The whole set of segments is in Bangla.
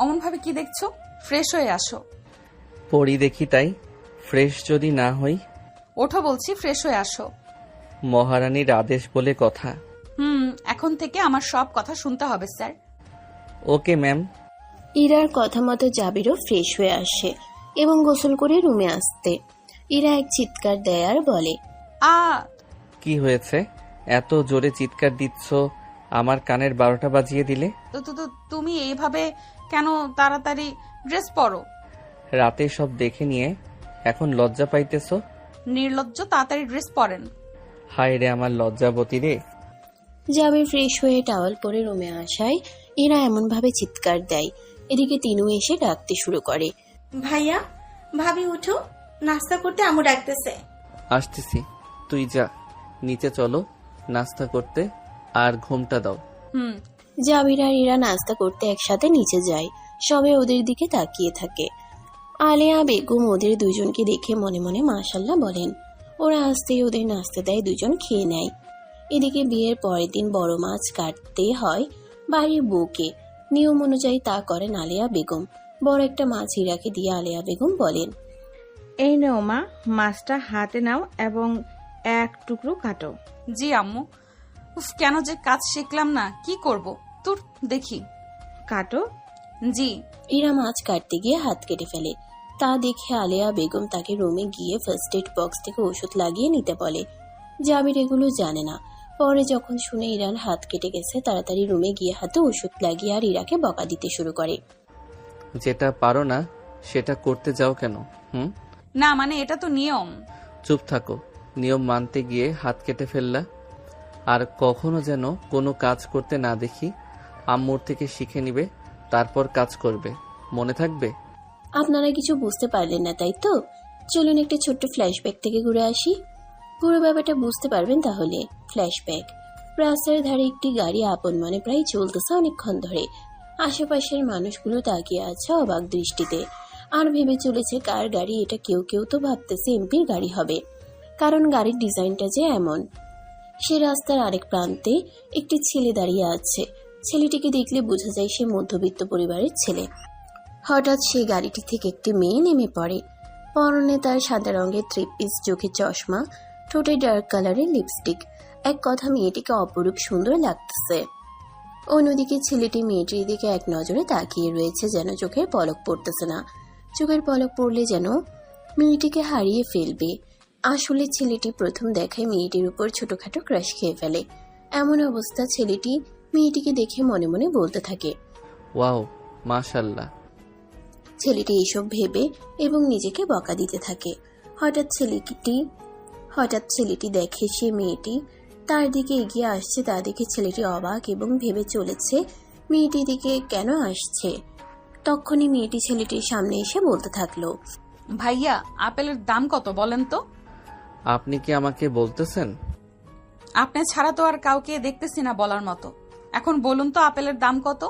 অমন ভাবে কি দেখছো? ফ্রেশ হয়ে আসো। পড়ি দেখি তাই। ফ্রেশ যদি না হই? ওঠো বলছি, ফ্রেশ হয়ে আসো। মহারানীর আদেশ বলে কথা। এখন থেকে আমার সব কথা শুনতে হবে স্যার। Okay ma'am. ইরার কথা মতো জাবিরও ফ্রেশ হয়ে আসে এবং গোসল করে রুমে আসতে ইরা এক চিৎকার দেয় আর বলে, আ কি হয়েছে? এত জোরে চিৎকার দিচ্ছ, আমার কানের 12টা বাজিয়ে দিলে। তুমি এইভাবে কেন? তাড়াতাড়ি ড্রেস পরো। রাতে সব দেখে নিয়ে এখন লজ্জা পাইতেছ? নির্লজ্জ, তাড়াতাড়ি ড্রেস পরেন। হায় রে আমার লজ্জাবতী রে। জাবির ফ্রেশ হয়ে টাওয়াল পরে রুমে আসায় ইরা এমন ভাবে চিৎকার দেয়। এদিকে তিনু এসে ডাকতে শুরু করে, ভাইয়া, ভাবি উঠো, নাস্তা করতে আম্মু ডাকতেছে। আসতেছি, তুই যা, নিচে চলো নাস্তা করতে, আর ঘুমটা দাও। জাবির আর ইরা নাস্তা করতে একসাথে নিচে যায়। সবে ওদের দিকে তাকিয়ে থাকে। আলেয়া বেগম ওদের দুজনকে দেখে মনে মনে মাশাল্লাহ বলেন। ওরা আসতেই ওদের নাস্তা দেয়, দুজন খেয়ে নেয়। এদিকে বিয়ের পরের দিন বড় মাছ কাটতে হয় বাড়ির বউকে। নিয়ম অনুযায়ী তা করেন আলেয়া বেগম। বড় একটা মাছ ইরাকে দিয়ে আলেয়া বেগম বলেন, এই নাও মা, মাছটা হাতে নাও এবং এক টুকরো কাটো। জি আম্মু। কেন যে কাজ শিখলাম না, কি করব? তোর দেখি। কাটো। জি। ইরা মাছ কাটতে গিয়ে হাত কেটে ফেলে। তা দেখে আলেয়া বেগম তাকে রুমে গিয়ে ফার্স্ট এড বক্স থেকে ওষুধ লাগিয়ে নিতে বলে। জাবির এগুলো জানে না। পরে যখন শুনে ইরার হাত কেটে গেছে, তাড়াতাড়ি রুমে গিয়ে হাতে ওষুধ লাগিয়ে আর ইরাকে বকা দিতে শুরু করে। যেটা পারো না সেটা করতে যাও কেন? না মানে এটা তো নিয়ম। চুপ থাকো। নিয়ম মানতে গিয়ে হাত কেটে ফেললা। আর কখনো যেন কোনো কাজ করতে না দেখি। আম্মুর থেকে শিখে নিবে, তারপর কাজ করবে, মনে থাকবে। আপনারা কিছু বুঝতে পারলেন না তাই তো? চলুন একটা ছোট্ট ফ্ল্যাশব্যাক থেকে ঘুরে আসি। পুরো ব্যাপারটা বুঝতে পারবেন তাহলে। ফ্ল্যাশব্যাক। রাস্তার ধারে একটি গাড়ি আপন মনে প্রায় চলতেছে অনেকক্ষণ ধরে। আশেপাশের মানুষগুলো তাকিয়ে আছে অবাক দৃষ্টিতে আর ভেবে চলেছে কার গাড়ি এটা। কেউ কেউ তো ভাবতেছে এমপির গাড়ি হবে, কারণ গাড়ির ডিজাইনটা যে এমন। সে রাস্তার আরেক প্রান্তে একটি ছেলে দাঁড়িয়ে আছে। ছেলেটিকে দেখলে বোঝা যায় সে মধ্যবিত্ত পরিবারের ছেলে। হঠাৎ সে গাড়িটি থেকে একটি মেয়ে নেমে পড়ে। পরনে তার সাদা রঙের থ্রি পিস, চোখে চশমা, ঠোঁটে ডার্ক কালারের লিপস্টিক। এক কথা মেয়েটিকে অপরূপ সুন্দর লাগতেছে। অন্যদিকে ছেলেটি মেয়েটির দিকে এক নজরে তাকিয়ে রয়েছে, যেন চোখের পলক পড়তেছে না। চোখের পলক পড়লে যেন মেয়েটিকে হারিয়ে ফেলবে। আসলে ছেলেটি প্রথম দেখায় মেয়েটির উপর ছোটখাটো ক্রাশ খেয়ে ফেলে। এমন অবস্থা ছেলেটি মেয়েটিকে দেখে মনে মনে বলতে থাকে, ওয়াও, মাশাআল্লাহ। ছেলেটি এইসব ভেবে এবং নিজেকে বকা দিতে থাকে। হঠাৎ ছেলেটি দেখে সে মেয়েটি তার দিকে এগিয়ে আসছে। তা দেখে ছেলেটি অবাক এবং ভেবে চলেছে মেয়েটির দিকে কেন আসছে। তখনই মেয়েটি ছেলেটির সামনে এসে বলতে থাকলো, ভাইয়া, আপেলের দাম কত বলেন তো? আপনি কি আমাকে বলতেছেন? আপনি ছাড়া তো আর কাউকে দেখতেছি না বলার মতো। এখন বলুন তো আপেলের দাম কত?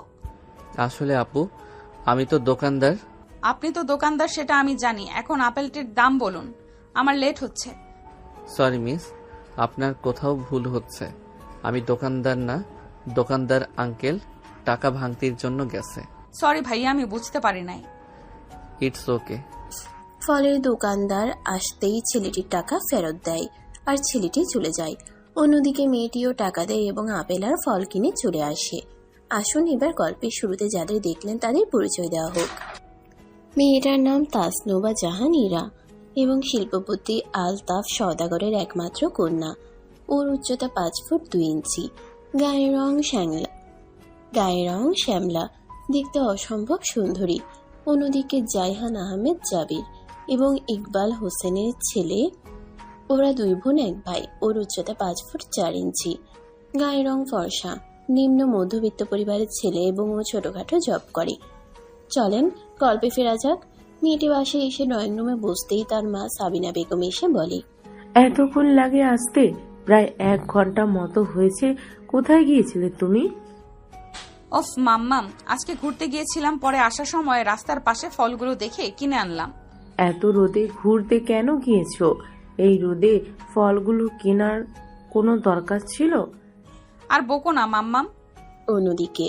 আসলে আপু, আমি তো দোকানদার। আপনি তো দোকানদার সেটা আমি জানি, এখন আপেলটির দাম বলুন, আমার লেট হচ্ছে। সরি মিস, আপনার কোথাও ভুল হচ্ছে। আমি দোকানদার না, দোকানদার আঙ্কেল টাকা ভাঙতির জন্য গেছে। সরি ভাইয়া, আমি বুঝতে পারি নাই। It's okay. ফলের দোকানদার আসতেই ছেলেটির টাকা ফেরত দেয় আর ছেলেটি চলে যায়। অন্যদিকে মেয়েটিও টাকা দেয় এবং আপেল আর ফল কিনে চলে আসে। আসুন এবার গল্পের শুরুতে যাদের দেখলেন তাদের পরিচয় দেওয়া হোক। মেয়েটার নাম তাসনুবা জাহান ইরা এবং শিল্পপতি আলতাফ সওদাগরের একমাত্র কন্যা। ওর উচ্চতা 5 ফুট 2 ইঞ্চি। গায়ের রং শ্যামলা, দেখতে অসম্ভব সুন্দরী। অন্যদিকে জাইহান আহমেদ জাবির এবং ইকবাল হোসেনের ছেলে। ওরা 2 বোন 1 ভাই। ওর উচ্চতা 5 ফুট 4 ইঞ্চি। গায়ের রং ফর্সা, নিম্ন মধ্যবিত্ত পরিবারের ছেলে এবং ও ছোটখাটো জব করে। চলেন গল্পে ফেরা যাক। মেয়েটি বাসায় এসে ড্রয়িং রুমে বসতেই তার মা সাবিনা বেগম এসে বলে, এতক্ষণ লাগে আসতে? প্রায় 1 ঘন্টা মতো হয়েছে। কোথায় গিয়েছিলে তুমি? অফ মাম্মাম, আজকে ঘুরতে গিয়েছিলাম, পরে আসার সময় রাস্তার পাশে ফলগুলো দেখে কিনে আনলাম। এত রোদে ঘুরতে কেন গিয়েছো? এই রোদে ফলগুলো কেনার কোনো দরকার ছিল? আর বকো না মাম্মাম। অন্যদিকে,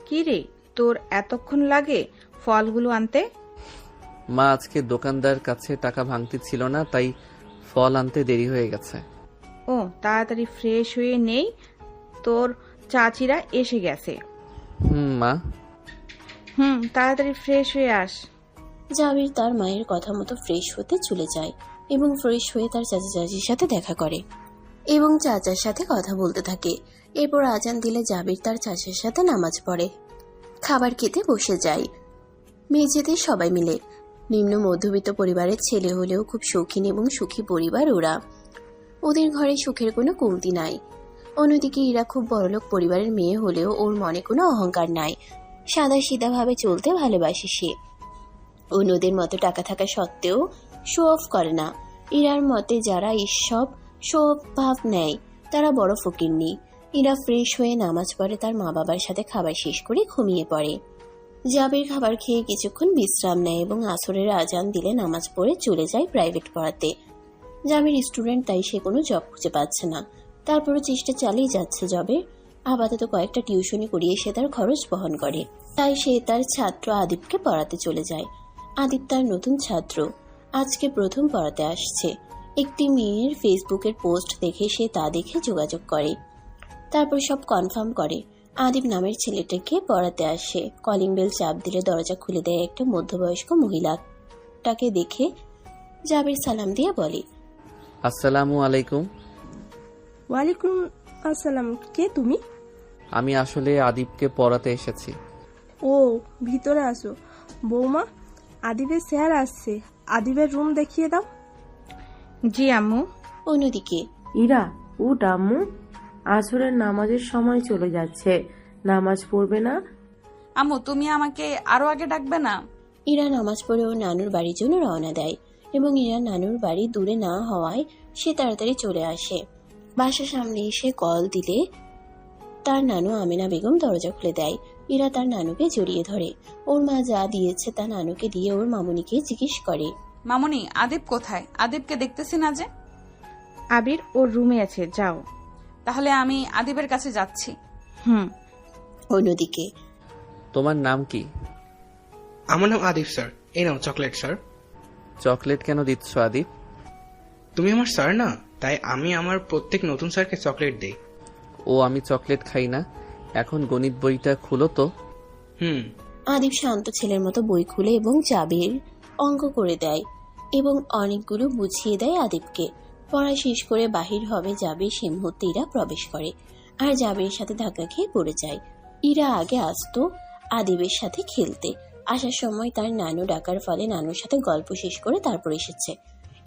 কি রে, তোর এতক্ষণ লাগে? ফলগুলো আনতে? মা আজকে দোকানদার কাছে টাকা ভাঙতি ছিল না, তাই ফল আনতে দেরি হয়ে গেছে। ও, তাড়াতাড়ি ফ্রেশ হয়ে নেই, তোর চাচিরা এসে গেছে। মা। তাড়াতাড়ি ফ্রেশ হয়ে আস। জাবির তার মায়ের কথা মতো ফ্রেশ হতে চলে যায় এবং ফ্রেশ হয়ে তার চাচা চাচির সাথে দেখা করে এবং চাচার সাথে কথা বলতে থাকে। এরপর আজান দিলে জাবির তার চাচার সাথে নামাজ পড়ে, খাবার খেতে বসে যায় মেঝেতে সবাই মিলে। নিম্ন মধ্যবিত্ত পরিবারের ছেলে হলেও খুব শৌখিন এবং সুখী পরিবার ওরা। ওদের ঘরে সুখের কোনো কমতি নাই। অন্যদিকে ইরা খুব বড়লোক পরিবারের মেয়ে হলেও ওর মনে কোনো অহংকার নাই। সাদা সিধাভাবে চলতে ভালোবাসে সে। অন্যদের মতো টাকা থাকা সত্ত্বেও শো অফ করে না। ইরার মতে যারা এইসব শো অফ ভাব নেয় তারা বড় ফকিরনি। ইরা ফ্রেশ হয়ে নামাজ পড়ে, তার মা বাবার সাথে খাবার শেষ করে ঘুমিয়ে পড়ে। জাবির খাবার খেয়ে কিছুক্ষণ বিশ্রাম নেয় এবং আসরের আজান দিলে নামাজ পড়ে চলে যায় প্রাইভেট পড়াতে। জাবির স্টুডেন্ট, তাই সে কোনো জব খুঁজে পাচ্ছে না। তারপরও চেষ্টা চালিয়ে যাচ্ছে জবের। আপাতত কয়েকটা টিউশনি করিয়ে সে তার খরচ বহন করে। তাই সে তার ছাত্র আদিবকে পড়াতে চলে যায়। আদিব তার নতুন ছাত্র, আজকে প্রথম পড়াতে আসছে। একটি মেয়ের ফেসবুকের পোস্ট দেখে সে তা দেখে যোগাযোগ করে, তারপর সব কনফার্ম করে। আদিব নামের ছেলেটাকে পড়াতে আসে। কলিং বেল চাপ দিলে দরজা খুলে দেয় একটা মধ্যবয়স্ক মহিলাটাকে দেখে জাবির সালাম দিয়ে বলে, আসসালামু আলাইকুম। ওয়ালাইকুম আসসালাম। কে তুমি? আমি আসলে আদিবকে পড়াতে এসেছি। ও, ভিতরে আসো। বৌমা, আদিবের স্যার আসছে, আদিবের রুম দেখিয়ে দাও। জি আম্মু। অন্যদিকে ইরা, উঠ আম্মু, আসরের নামাজের সময় চলে যাচ্ছে, নামাজ পড়বে না? আম্মু, তুমি আমাকে আরো আগে ডাকবে না? ইরা নামাজ পড়ে ওর নানুর বাড়ির জন্য রওনা দেয় এবং ইরা নানুর বাড়ি দূরে না হওয়ায় সে তাড়াতাড়ি চলে আসে। বাসার সামনে এসে কল দিলে তার নানু আমিনা বেগম দরজা খুলে দেয়। ইরা তার নানুকে জড়িয়ে ধরে। ওর মা যা দিয়েছে তা নানুকে দিয়ে ওর মামুনিকে জিজ্ঞেস করে, মামুনি, আদিব কোথায়? আদিবকে দেখতেছি না যে। আবির ওর রুমে আছে, যাও। তাহলে আমি আদিবের কাছে যাচ্ছি। অন্যদিকে তোমার নাম কি? আমার নাম আদিব স্যার। এই নাও চকলেট স্যার। চকলেট কেন দিচ্ছ আদিব? তুমি আমার স্যার না, তাই আমি আমার প্রত্যেক নতুন স্যারকে চকলেট দেই। ও, আমি চকলেট খাই না। এখন গণিত বইটা খুলো তো। আদিব শান্ত ছেলের মতো বই খুলে এবং জাবির অঙ্ক করে দেয় এবং অনেকগুলো বুঝিয়ে দেয় আদিবকে। পড়া শেষ করে বাহির হবে জাবির, সে মুহূর্তে ইরা প্রবেশ করে আর জাবির সাথে ধাক্কা খেয়ে পড়ে যায়। ইরা আগে আসতো আদিবের সাথে খেলতে, আসার সময় তার নানু ডাকার ফলে নানুর সাথে গল্প শেষ করে তারপর এসেছে।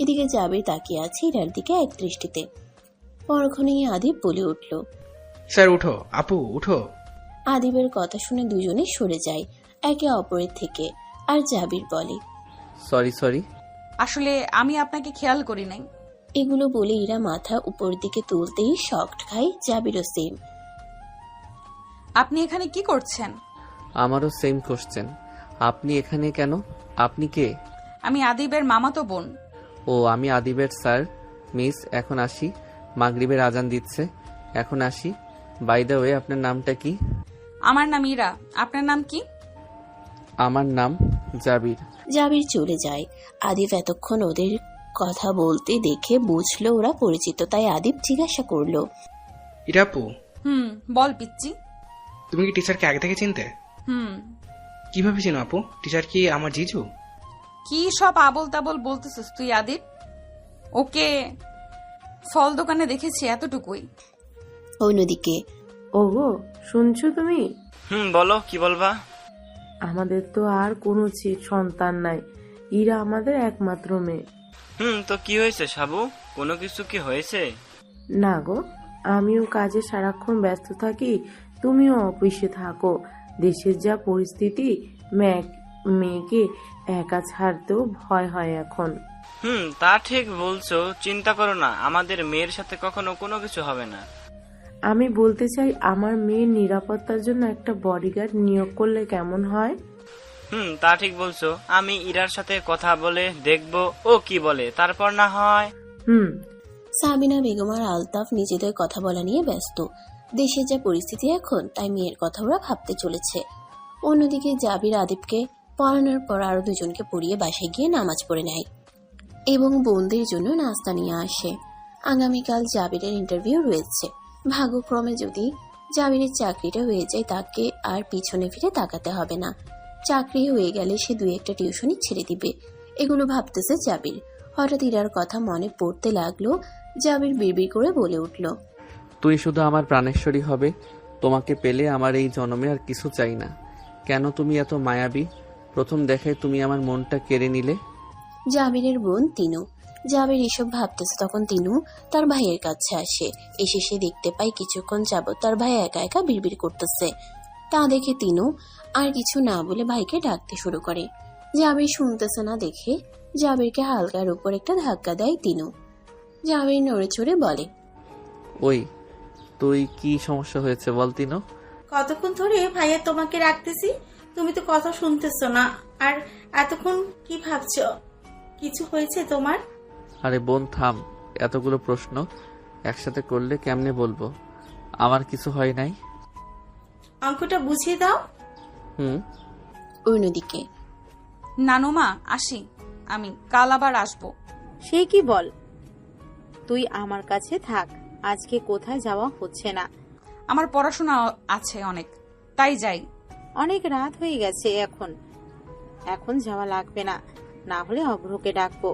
এদিকে জাবির তাকিয়ে আছে ইরার দিকে এক দৃষ্টিতে। পরক্ষণেই আদিব বলে উঠল, স্যার উঠো, আপু উঠো। আদিবের কথা শুনে দুজনে সরে যায় একে অপরের থেকে আর জাবির বলে, সরি। আসলে আমি আপনাকে খেয়াল করি নাই। এগুলো বলে ইরা মাথা উপর দিকে তুলতেই শকড খায়। জাবিরও সেম। আপনি এখানে কি করছেন? আমারও সেম কোশ্চেন। আপনি এখানে কেন? আপনি কে? আমি আদিবের মামাতো বোন। ও, আমি আদিবের স্যার। মিস, এখন আসি। মাগরিবের আজান দিচ্ছে, এখন আসি। বাই দ্য ওয়ে, আপনার নামটা কি? আমার নাম ইরা। আপনার নাম কি? আমার নাম জাবির। জাবির চলে যায়। আদিব এতক্ষণ ওদের কথা বলতে দেখে বুঝলো ওরা পরিচিত, তাই আদিব জিজ্ঞাসা করলো, ইরা আপু, বল পিচ্চি। তুমি কি টিচারকে আগে থেকে চিনতে? কিভাবে চিনো আপু? টিচার কি আমার জিজু? কি সব আবল তাবল বলতেছিস তুই আদিব? ওকে ফল দোকানে দেখেছি, এতটুকুই। অন্যদিকে ওগো, শুনছো তুমি? বলো, কি বলবা? আমাদের তো আর কোনো সন্তান নাই, ইরা আমাদের একমাত্র মেয়ে। তো কি হয়েছে সাবু? কোনো কিছু কি হয়েছে? না গো, আমিও কাজে সারাক্ষণ ব্যস্ত থাকি, তুমিও অফিসে থাকো। দেশের যা পরিস্থিতি, মেয়েকে একা ছাড়তেও ভয় হয় এখন। তা ঠিক বলছো, চিন্তা করো না, আমাদের মেয়ের সাথে কখনো কোনো কিছু হবে না। আমি বলতে চাই, আমার মেয়ের নিরাপত্তার জন্য একটা বডিগার্ড নিয়োগ করলে কেমন হয়? তা ঠিক বলছো, আমি ইরার সাথে কথা বলে দেখবো ও কি বলে, তারপর না হয়। সাবিনা বেগম আর আলতাফ নিজেদের কথা বলা নিয়ে ব্যস্ত। দেশের যা পরিস্থিতি এখন, তাই মেয়ের কথা ওরা ভাবতে চলেছে। অন্যদিকে জাবির আদিবকে পড়ানোর পর আরো দুজনকে পড়িয়ে বাসায় গিয়ে নামাজ পড়ে নেয় এবং বোনদের জন্য নাস্তা নিয়ে আসে। আগামীকাল জাবিরের ইন্টারভিউ রয়েছে। ভাগ্যক্রমে যদি জাবিরের চাকরিটা হয়ে যায় তাকে আর পিছনে ফিরে তাকাতে হবে না। চাকরি হয়ে গেলে সে 2-1টা টিউশনই ছেড়ে দিবে। এগুলো ভাবতেছে জাবির। হঠাৎ ইরার কথা মনে পড়তে লাগলো। জাবির বিড়বিড় করে বলে উঠল, তুই শুধু আমার প্রাণেশ্বরী হবে। তোমাকে পেলে আমার এই জন্মে আর কিছু চাই না। কেন তুমি এত মায়াবী? প্রথম দেখায় তুমি আমার মনটা কেড়ে নিলে। জাবিরের বোন তিনু। জাবির এসব ভাবতেছে তখন তিনু তার ভাইয়ের কাছে আসে। এসে সে দেখতে পায় কিছুক্ষণ যাবত তার ভাই একা একা বিড়বিড় করতেছে। তা দেখে তিনু আর কিছু না বলে ভাইকে ডাকতে শুরু করে। জাবির শুনতেছে না দেখে জাবিরকে হালকার উপর একটা ধাক্কা দেয় তিনু। জাবির নড়ে চড়ে বলে, ওই তুই কি সমস্যা হয়েছে বল তিনো। কতক্ষণ ধরে ভাইয়া তোমাকে রাখতেছি, তুমি তো কথা শুনতেছো না। আর এতক্ষণ কি ভাবছো? কিছু হয়েছে তোমার? আরে বোন থাম, এতগুলো প্রশ্ন একসাথে করলে কেমনে বলবো? আমার কিছু হয় নাই। অঙ্কটা বুঝিয়ে দাও। অন্যদিকে নানুমা আসি, আমি কাল আবার আসবো। সে কি বল, তুই আমার কাছে থাক, আজকে কোথায় যাওয়া হচ্ছে না। আমার পড়াশোনা আছে অনেক, তাই যাই। অনেক রাত হয়ে গেছে, এখন যাওয়া লাগবে না, না হলে অভ্রকে ডাকবো।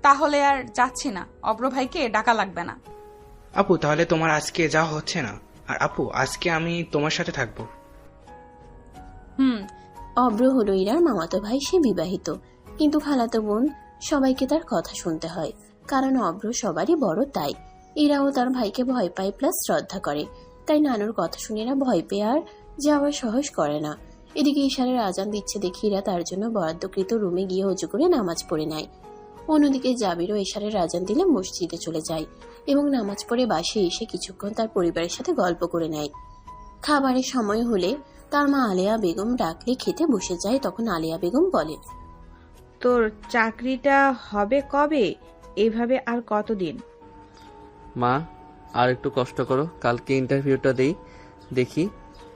তাহলে আর যাচ্ছি না, অব্র ভাইকে ডাকা লাগবে না। আপু তাহলে তোমার আজকে যাওয়া হচ্ছে না? আর আপু আজকে আমি তোমার সাথে থাকবো। অব্র হলো ইরার মামাতো ভাই। সে বিবাহিত, কিন্তু খালাতো বোন সবাইকে তার কথা শুনতে হয়, কারণ অব্র সবারই বড়। তাই ইরাও তার ভাইকে ভয় পায় প্লাস শ্রদ্ধা করে। তাই নানুর কথা শুনে এরা ভয় পেয়ে আর যাওয়া সাহস করে না। এদিকে ইশারের আজান দিচ্ছে দেখে ইরা তার জন্য বরাদ্দকৃত রুমে গিয়ে উজু করে নামাজ পড়ে নেয়। অন্যদিকে জাবিরও ইশারের আজান দিলে মসজিদে চলে যায় এবং নামাজ পড়ে বাসে এসে কিছুক্ষণ তার পরিবারের সাথে গল্প করে নেয়। খাবারের সময় হলে তার মা আলেয়া বেগম ডাকলে খেতে বসে যায়। তখন আলেয়া বেগম বলে, তোর চাকরিটা হবে কবে? এইভাবে আর কতদিন? মা আর একটু কষ্ট করো, কালকে ইন্টারভিউটা দেই, দেখি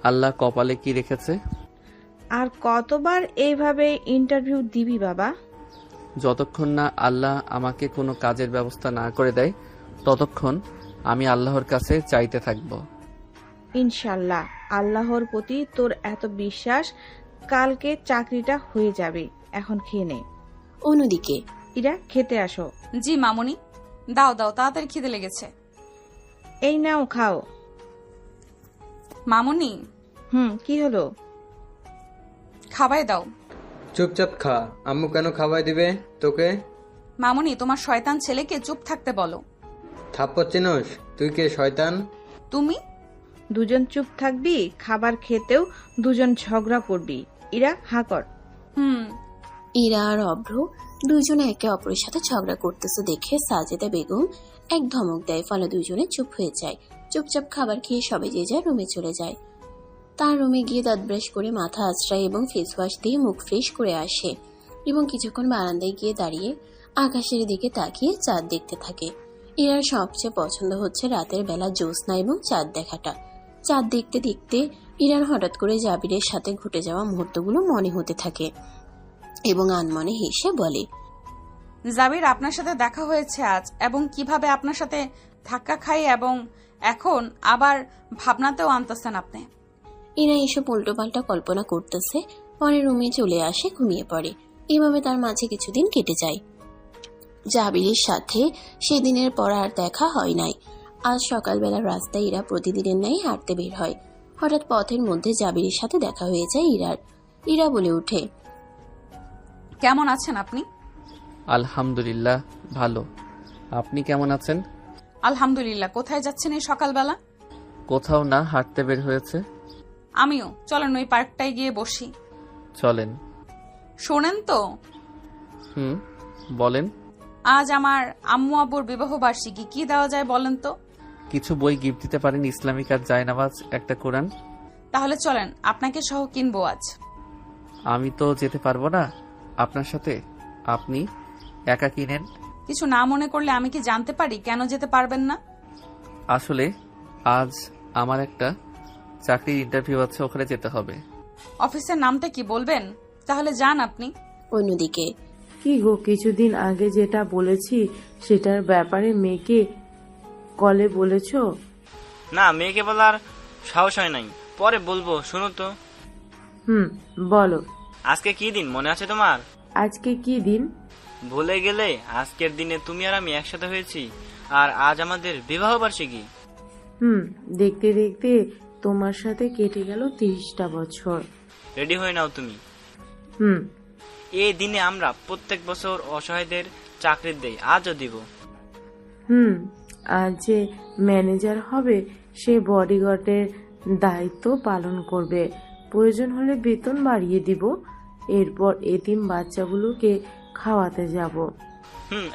আল্লাহ কপালে কি রেখেছে। আর কতবার এইভাবে ইন্টারভিউ দিবি বাবা? যতক্ষণ না আল্লাহ আমাকে কোনো কাজের ব্যবস্থা না করে দেয় ততক্ষণ আমি আল্লাহর কাছে চাইতে থাকব। ইনশাল্লাহ, আল্লাহর প্রতি তোর এত বিশ্বাস, কালকে চাকরিটা হয়ে যাবে। এখন খেয়ে নে। অন্যদিকে ইরা, খেতে আসো। জি মামুনি, দাও দাও, তাড়াতাড়ি খিদে লেগেছে। এই নাও খাও। মামুনি। কি হলো? খাবাই দাও। চুপচাপ খা, আম্মু কেন খাওয়াই দিবে তোকে? মামুনি, তোমার শয়তান ছেলেকে চুপ থাকতে বলো। থাপ্পড় চিনোস? তুই কে শয়তান? তুমি দুজন চুপ থাকবি, খাবার খেতেও দুজন ঝগড়া করবি। ইরা, হা কর। ইরা আর অভ্র দুজনে একে অপরের সাথে ঝগড়া করতেছে দেখে সাজেদা বেগম এক ধমক দেয়, ফলে দুজনে চুপ হয়ে যায়। চুপচাপ খাবার খেয়ে সবাই যে যার রুমে চলে যায়। তার রুমে গিয়ে দাঁত ব্রাশ করে মাথা আঁচড়ায় এবং ফেস ওয়াশ দিয়ে মুখ ফ্রেশ করে আসে এবং কিছুক্ষণ বারান্দায় গিয়ে দাঁড়িয়ে আকাশের দিকে তাকিয়ে চাঁদ দেখতে থাকে। ইরার সবচেয়ে পছন্দ হচ্ছে রাতের বেলা জ্যোৎস্না এবং চাঁদ দেখাটা। চাঁদ দেখতে দেখতে ইরার হঠাৎ করে জাবিরের সাথে ঘটে যাওয়া মুহূর্তগুলো মনে হতে থাকে এবং আনমনে হেসে বলে, জাবির, আপনার সাথে দেখা হয়েছে আজ এবং কিভাবে আপনার সাথে ধাক্কা খাই এবং এখন আবার ভাবনাতেও আনতেছেন আপনি। ইরা এসব উল্টোপাল্টা কল্পনা করতেছে। পরে রুমে চলে আসে, ঘুমিয়ে পড়ে। এভাবে তার মাঝে কিছুদিন কেটে যায়। জাবিরের সাথে সেদিনের পর আর দেখা হয় নাই। আজ সকালবেলা রাস্তায় ইরা প্রতিদিনের ন্যায় হাঁটতে বের হয়। হঠাৎ পথের মধ্যে জাবিরের সাথে দেখা হয়ে যায় ইরার। ইরা বলে ওঠে, কেমন আছেন আপনি? আলহামদুলিল্লাহ ভালো, আপনি কেমন আছেন? আলহামদুলিল্লাহ। কোথায় যাচ্ছেন এই সকালবেলা? কোথাও না, হাঁটতে বের হয়েছে। আমিও। চলেন ওই পার্কটায় গিয়ে বসি। চলেন। শোনেন তো? বলেন। আজ আমার আম্মু আব্বুর বিবাহ বার্ষিকী, কি দেওয়া যায় বলেন তো? কিছু বই গিফট দিতে পারেন, ইসলামিক আর জায়নামাজ, একটা কোরআন। তাহলে চলেন, আপনাকে সহ কিনবো আজ। আমি তো যেতে পারবো না আপনার সাথে, আপনি একা কিনেন। কিছু না মনে করলে আমি কি জানতে পারি কেন যেতে পারবেন না? আসলে আজ আমার একটা চাকরির ইন্টারভিউ আছে, ওখানে যেতে হবে। অফিসের নামটা কি বলবেন? তাহলে যান আপনি। অন্যদিকে কি গো, কিছুদিন আগে যেটা বলেছি সেটার ব্যাপারে মেয়েকে কলে বলেছো? না, মেয়েকে বলার সাহস হয় নাই, পরে বলবো। শুনো তো, বলো। আজকে কি দিন মনে আছে তোমার? আজকে কি দিন? ভুলে গেলে? আজকের দিনে তুমি আর আমি একসাথে হয়েছি, আর আজ আমাদের বিবাহ বার্ষিকী। দেখতে দেখতে তোমার সাথে কেটে গেল 30টা বছর। রেডি হয়ে নাও তুমি। এই দিনে আমরা প্রত্যেক বছর অসহায়দের চাকরি দেই, আজও দিব। আজ যে ম্যানেজার হবে সে বডিগার্ডের দায়িত্ব পালন করবে, প্রয়োজন হলে বেতন বাড়িয়ে দিব। এরপর এতিম বাচ্চাগুলোকে খাওয়াতে যাব।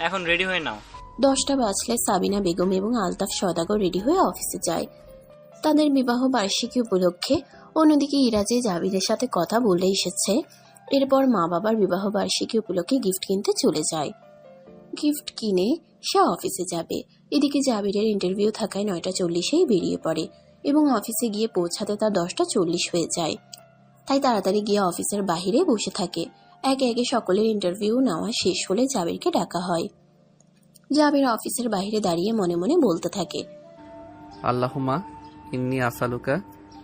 এখন রেডি হয়ে নাও। 10টা বাজলে সাবিনা বেগম এবং আলতাফ সওদাগর রেডি হয়ে অফিসে যায় তাদের বিবাহ বার্ষিকী উপলক্ষে। অন্যদিকে ইরা যে জাবিরের সাথে কথা বলে এসেছে, এরপর মা বাবার বিবাহ বার্ষিকী উপলক্ষে গিফট কিনতে চলে যায়। গিফট কিনে সে অফিসে যাবে। এদিকে জাবিরের ইন্টারভিউ থাকায় 9:40-এই বেরিয়ে পড়ে এবং অফিসে গিয়ে পৌঁছাতে তার 10:40 হয়ে যায়। তাই তাড়াতাড়ি গিয়ে অফিসের বাহিরে বসে থাকে। একে একে সকলের ইন্টারভিউ নেওয়া শেষ হলে জাবিরকে ডাকা হয়। জাবির অফিসের বাইরে দাঁড়িয়ে মনে মনে বলতে থাকে, আল্লাহুম্মা ইন্নী আসালুকা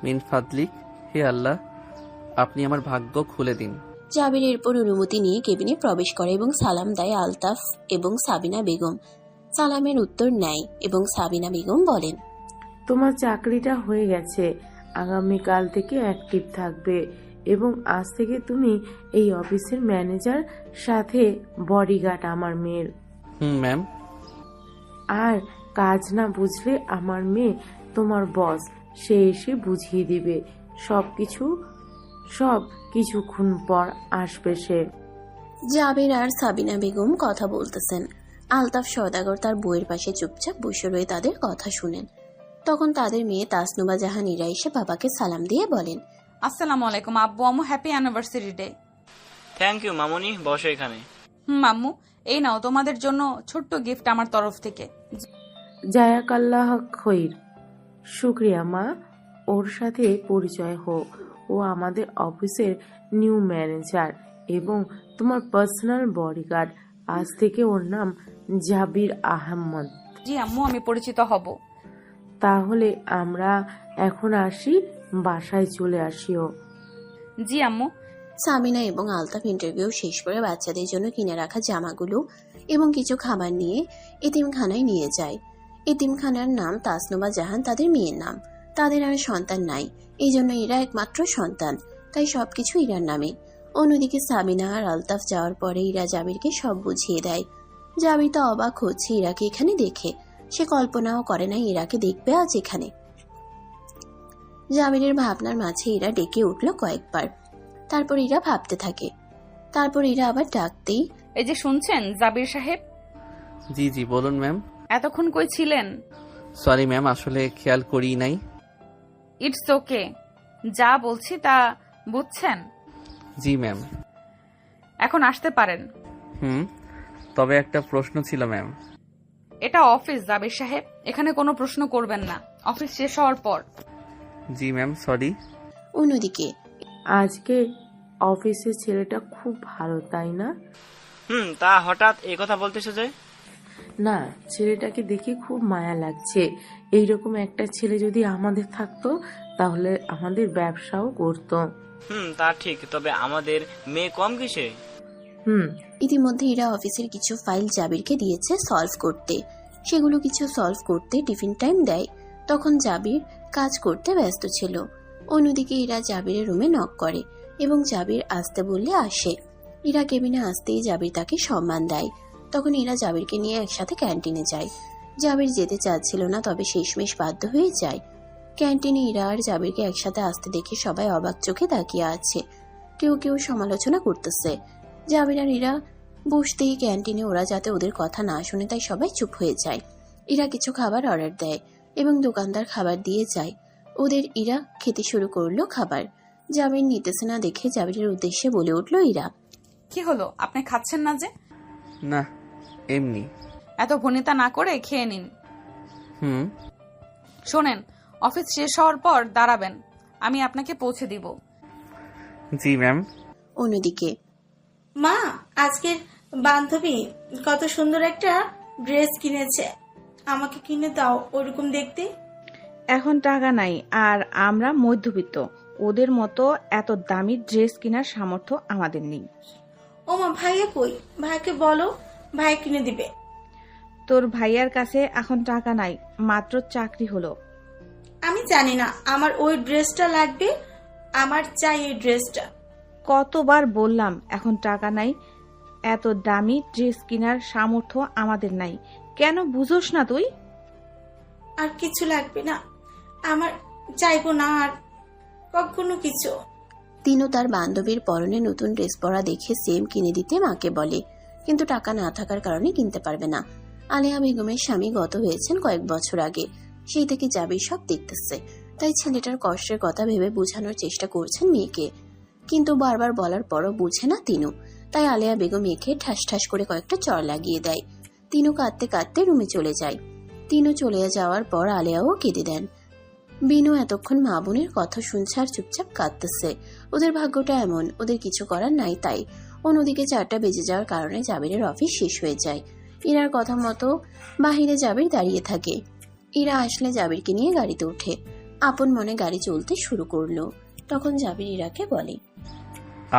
মিন ফাদলিক, হে আল্লাহ, আপনি আমার ভাগ্য খুলে দিন। জাবির এরপর অনুমতি নিয়ে কেবিনে প্রবেশ করে এবং সালাম দেয় আলতাফ এবং সাবিনা বেগম। সালামের উত্তর নেয় এবং সাবিনা বেগম বলেন, তোমার চাকরিটা হয়ে গেছে, আগামীকাল থেকে অ্যাক্টিভ থাকবে এবং আজ থেকে তুমি এই অফিসের ম্যানেজার, সাথে বডিগার্ড আমার মেয়ের। ম্যাম। আর কাজ না বুঝলে আমার মেয়ে তোমার বস, সে এসে বুঝিয়ে দিবে সব কিছুক্ষণ পর আসবে সে। জাবির আর সাবিনা বেগম কথা বলতেছেন। আলতাফ সওদাগর তার বইয়ের পাশে চুপচাপ বসে রয়ে তাদের কথা শুনেন। তখন তাদের মেয়ে তাসনুবা জাহান ইরা এসে বাবাকে সালাম দিয়ে বলেন, আসসালামু আলাইকুম আব্বু আম্মু, happy anniversary day. Thank you মামুনি, বসো এখানে। আম্মু, এই নাও তোমাদের জন্য ছোট্ট গিফট আমার তরফ থেকে। জায়াকাল্লাহ খৈর। শুক্রিয়া মা, ওর সাথে পরিচয় হোক। ও আমাদের অফিসের নিউ ম্যানেজার এবং তোমার পার্সোনাল বডিগার্ড। আজ থেকে ওর নাম জাবির আহমদ। জি আম্মু, আমি পরিচিত হব। তাহলে আমরা এখন আসি, বাসায় চলে আসিও। জি আম্মু। সামিনা এবং আলতাফ ইন্টারভিউ শেষ করে বাচ্চাদের জন্য কিনে রাখা জামাগুলো এবং কিছু খাবার নিয়ে এতিমখানায় নিয়ে যায়। এতিমখানার নাম তাসনুবা জাহান, তাদের মেয়ের নাম। তাদের আর সন্তান নাই, এই জন্য এরা একমাত্র সন্তান, তাই সবকিছু ইরার নামে। অন্যদিকে সামিনা আর আলতাফ যাওয়ার পরে ইরা জাবিরকে সব বুঝিয়ে দেয়। জাবির তো অবাক হচ্ছে ইরাকে এখানে দেখে। সে কল্পনাও করে না ইরাকে দেখবে আজ এখানে। জাবিরের ভাবনার মাঝে ইরা ডেকে উঠল কয়েকবার। তারপর ইরা ভাবতে থাকে। তারপর ইরা আবার ডাকতেই, এই যে শুনছেন জাবির সাহেব? জি জি বলুন ম্যাম। এতক্ষণ কই ছিলেন? সরি ম্যাম, আসলে খেয়াল করি নাই। ইটস ওকে, যা বলছি তা বুঝছেন? জি ম্যাম। এখন আসতে পারেন। তবে একটা প্রশ্ন ছিল ম্যাম। এটা অফিস জাবির সাহেব, এখানে কোনো প্রশ্ন করবেন না, অফিস শেষ হওয়ার পর। জি ম্যাম, সরি। অন্যদিকে আজকে অফিসের ছেলেটা খুব ভালো, তাই না? তা হঠাৎ এই কথা বলতেছো যে? না, ছেলেটাকে দেখে খুব মায়া লাগছে। এইরকম একটা ছেলে যদি আমাদের থাকতো তাহলে আমাদের ব্যবসাও করতো। তা ঠিক, তবে আমাদের মেয়ে কম কিসে? ইতিমধ্যে ইরা অফিসের কিছু ফাইল জাবিরকে দিয়েছে সলভ করতে। সেগুলো কিছু সলভ করতে টিফিন টাইম দেয়। তখন জাবির কাজ করতে ব্যস্ত ছিল। অন্যদিকে ইরা জাবিরের রুমে নক করে এবং জাবির আসতে বললে আসে। ইরা কেবিনে আসতেই জাবির তাকে সম্মান দেয়। তখন ইরা জাবিরকে নিয়ে একসাথে ক্যান্টিনে যায়। জাবির যেতে চাচ্ছিল না, তবে শেষমেশ বাধ্য হয়ে যায়। ক্যান্টিনে ইরা আর জাবিরকে একসাথে আসতে দেখে সবাই অবাক চোখে তাকিয়ে আছে। কেউ কেউ সমালোচনা করতেছে। জাবির আর ইরা বসতেই ক্যান্টিনে ওরা যাতে ওদের কথা না শুনে তাই সবাই চুপ হয়ে যায়। ইরা কিছু খাবার অর্ডার দেয় এবং দোকানদার খাবার দিয়ে যায়। ওদের ইরা খেতে শুরু করলো খাবার। জাবির নিতেছে না দেখে জাবিরের উদ্দেশ্যে বলে উঠলো ইরা, কি হলো, আপনি খাচ্ছেন না যে? না, এমনি। এত ভনিতা না করে খেয়ে নিন। শোনেন, অফিস শেষ হওয়ার পর দাঁড়াবেন, আমি আপনাকে পৌঁছে দিব। জি ম্যাম। অন্যদিকে মা, আজকের বান্ধবী কত সুন্দর একটা ড্রেস কিনেছে, আমাকে কিনে দাও ওরকম দেখতে। এখন টাকা নাই, আর আমরা মধ্যবিত্ত, ওদের মতো এত দামি ড্রেস কেনার সামর্থ্য আমাদের নেই। ও মা, ভাইয়া কই? ভাইকে বলো, ভাই কিনে দিবে। তোর ভাইয়ার কাছে এখন টাকা নাই, মাত্র চাকরি হলো। আমি জানি না, আমার ওই ড্রেসটা লাগবে, আমার চাই এই ড্রেসটা। কতবার বললাম এখন টাকা নাই, এত দামি ড্রেস কেনার সামর্থ্য আমাদের নাই, কেন বুঝোস না তুই? আর কিছু লাগবে না, আমার চাইবো না আর কখনো কিছু। তিনও তার বান্ধবীর পরনে নতুন ড্রেস পরা দেখে সেম কিনে দিতে মাকে বলে, কিন্তু টাকা না থাকার কারণে কিনতে পারবে না। আলেয়া বেগমের স্বামী গত হয়েছেন কয়েক বছর আগে, সেই থেকে জাবির সব দেখতেছে, তাই ছেলেটার কষ্টের কথা ভেবে বোঝানোর চেষ্টা করছেন মেয়েকে, কিন্তু বারবার বলার পরও বুঝে না তিনু। তাই আলেয়া বেগম মেয়েকে ঠাস ঠাস করে কয়েকটা চড় লাগিয়ে দেয়। তিনু কাঁদতে কাঁদতে রুমে চলে যায়। তিনু চলে যাওয়ার পর আলেয়াও কেঁদে দেন। বিনু এতক্ষণ মা বোনের কথা শুনছে আর চুপচাপ কাঁদতেছে। ওদের ভাগ্যটা এমন, ওদের কিছু করার নাই। তাই অন্যদিকে 4টা বেজে যাওয়ার কারণে জাবিরের অফিস শেষ হয়ে যায়। ইরার কথা মতো বাহিরে জাবির দাঁড়িয়ে থাকে। ইরা আসলে জাবিরকে নিয়ে গাড়িতে ওঠে। আপন মনে গাড়ি চলতে শুরু করলো। তখন জাবির ইরাকে বলে,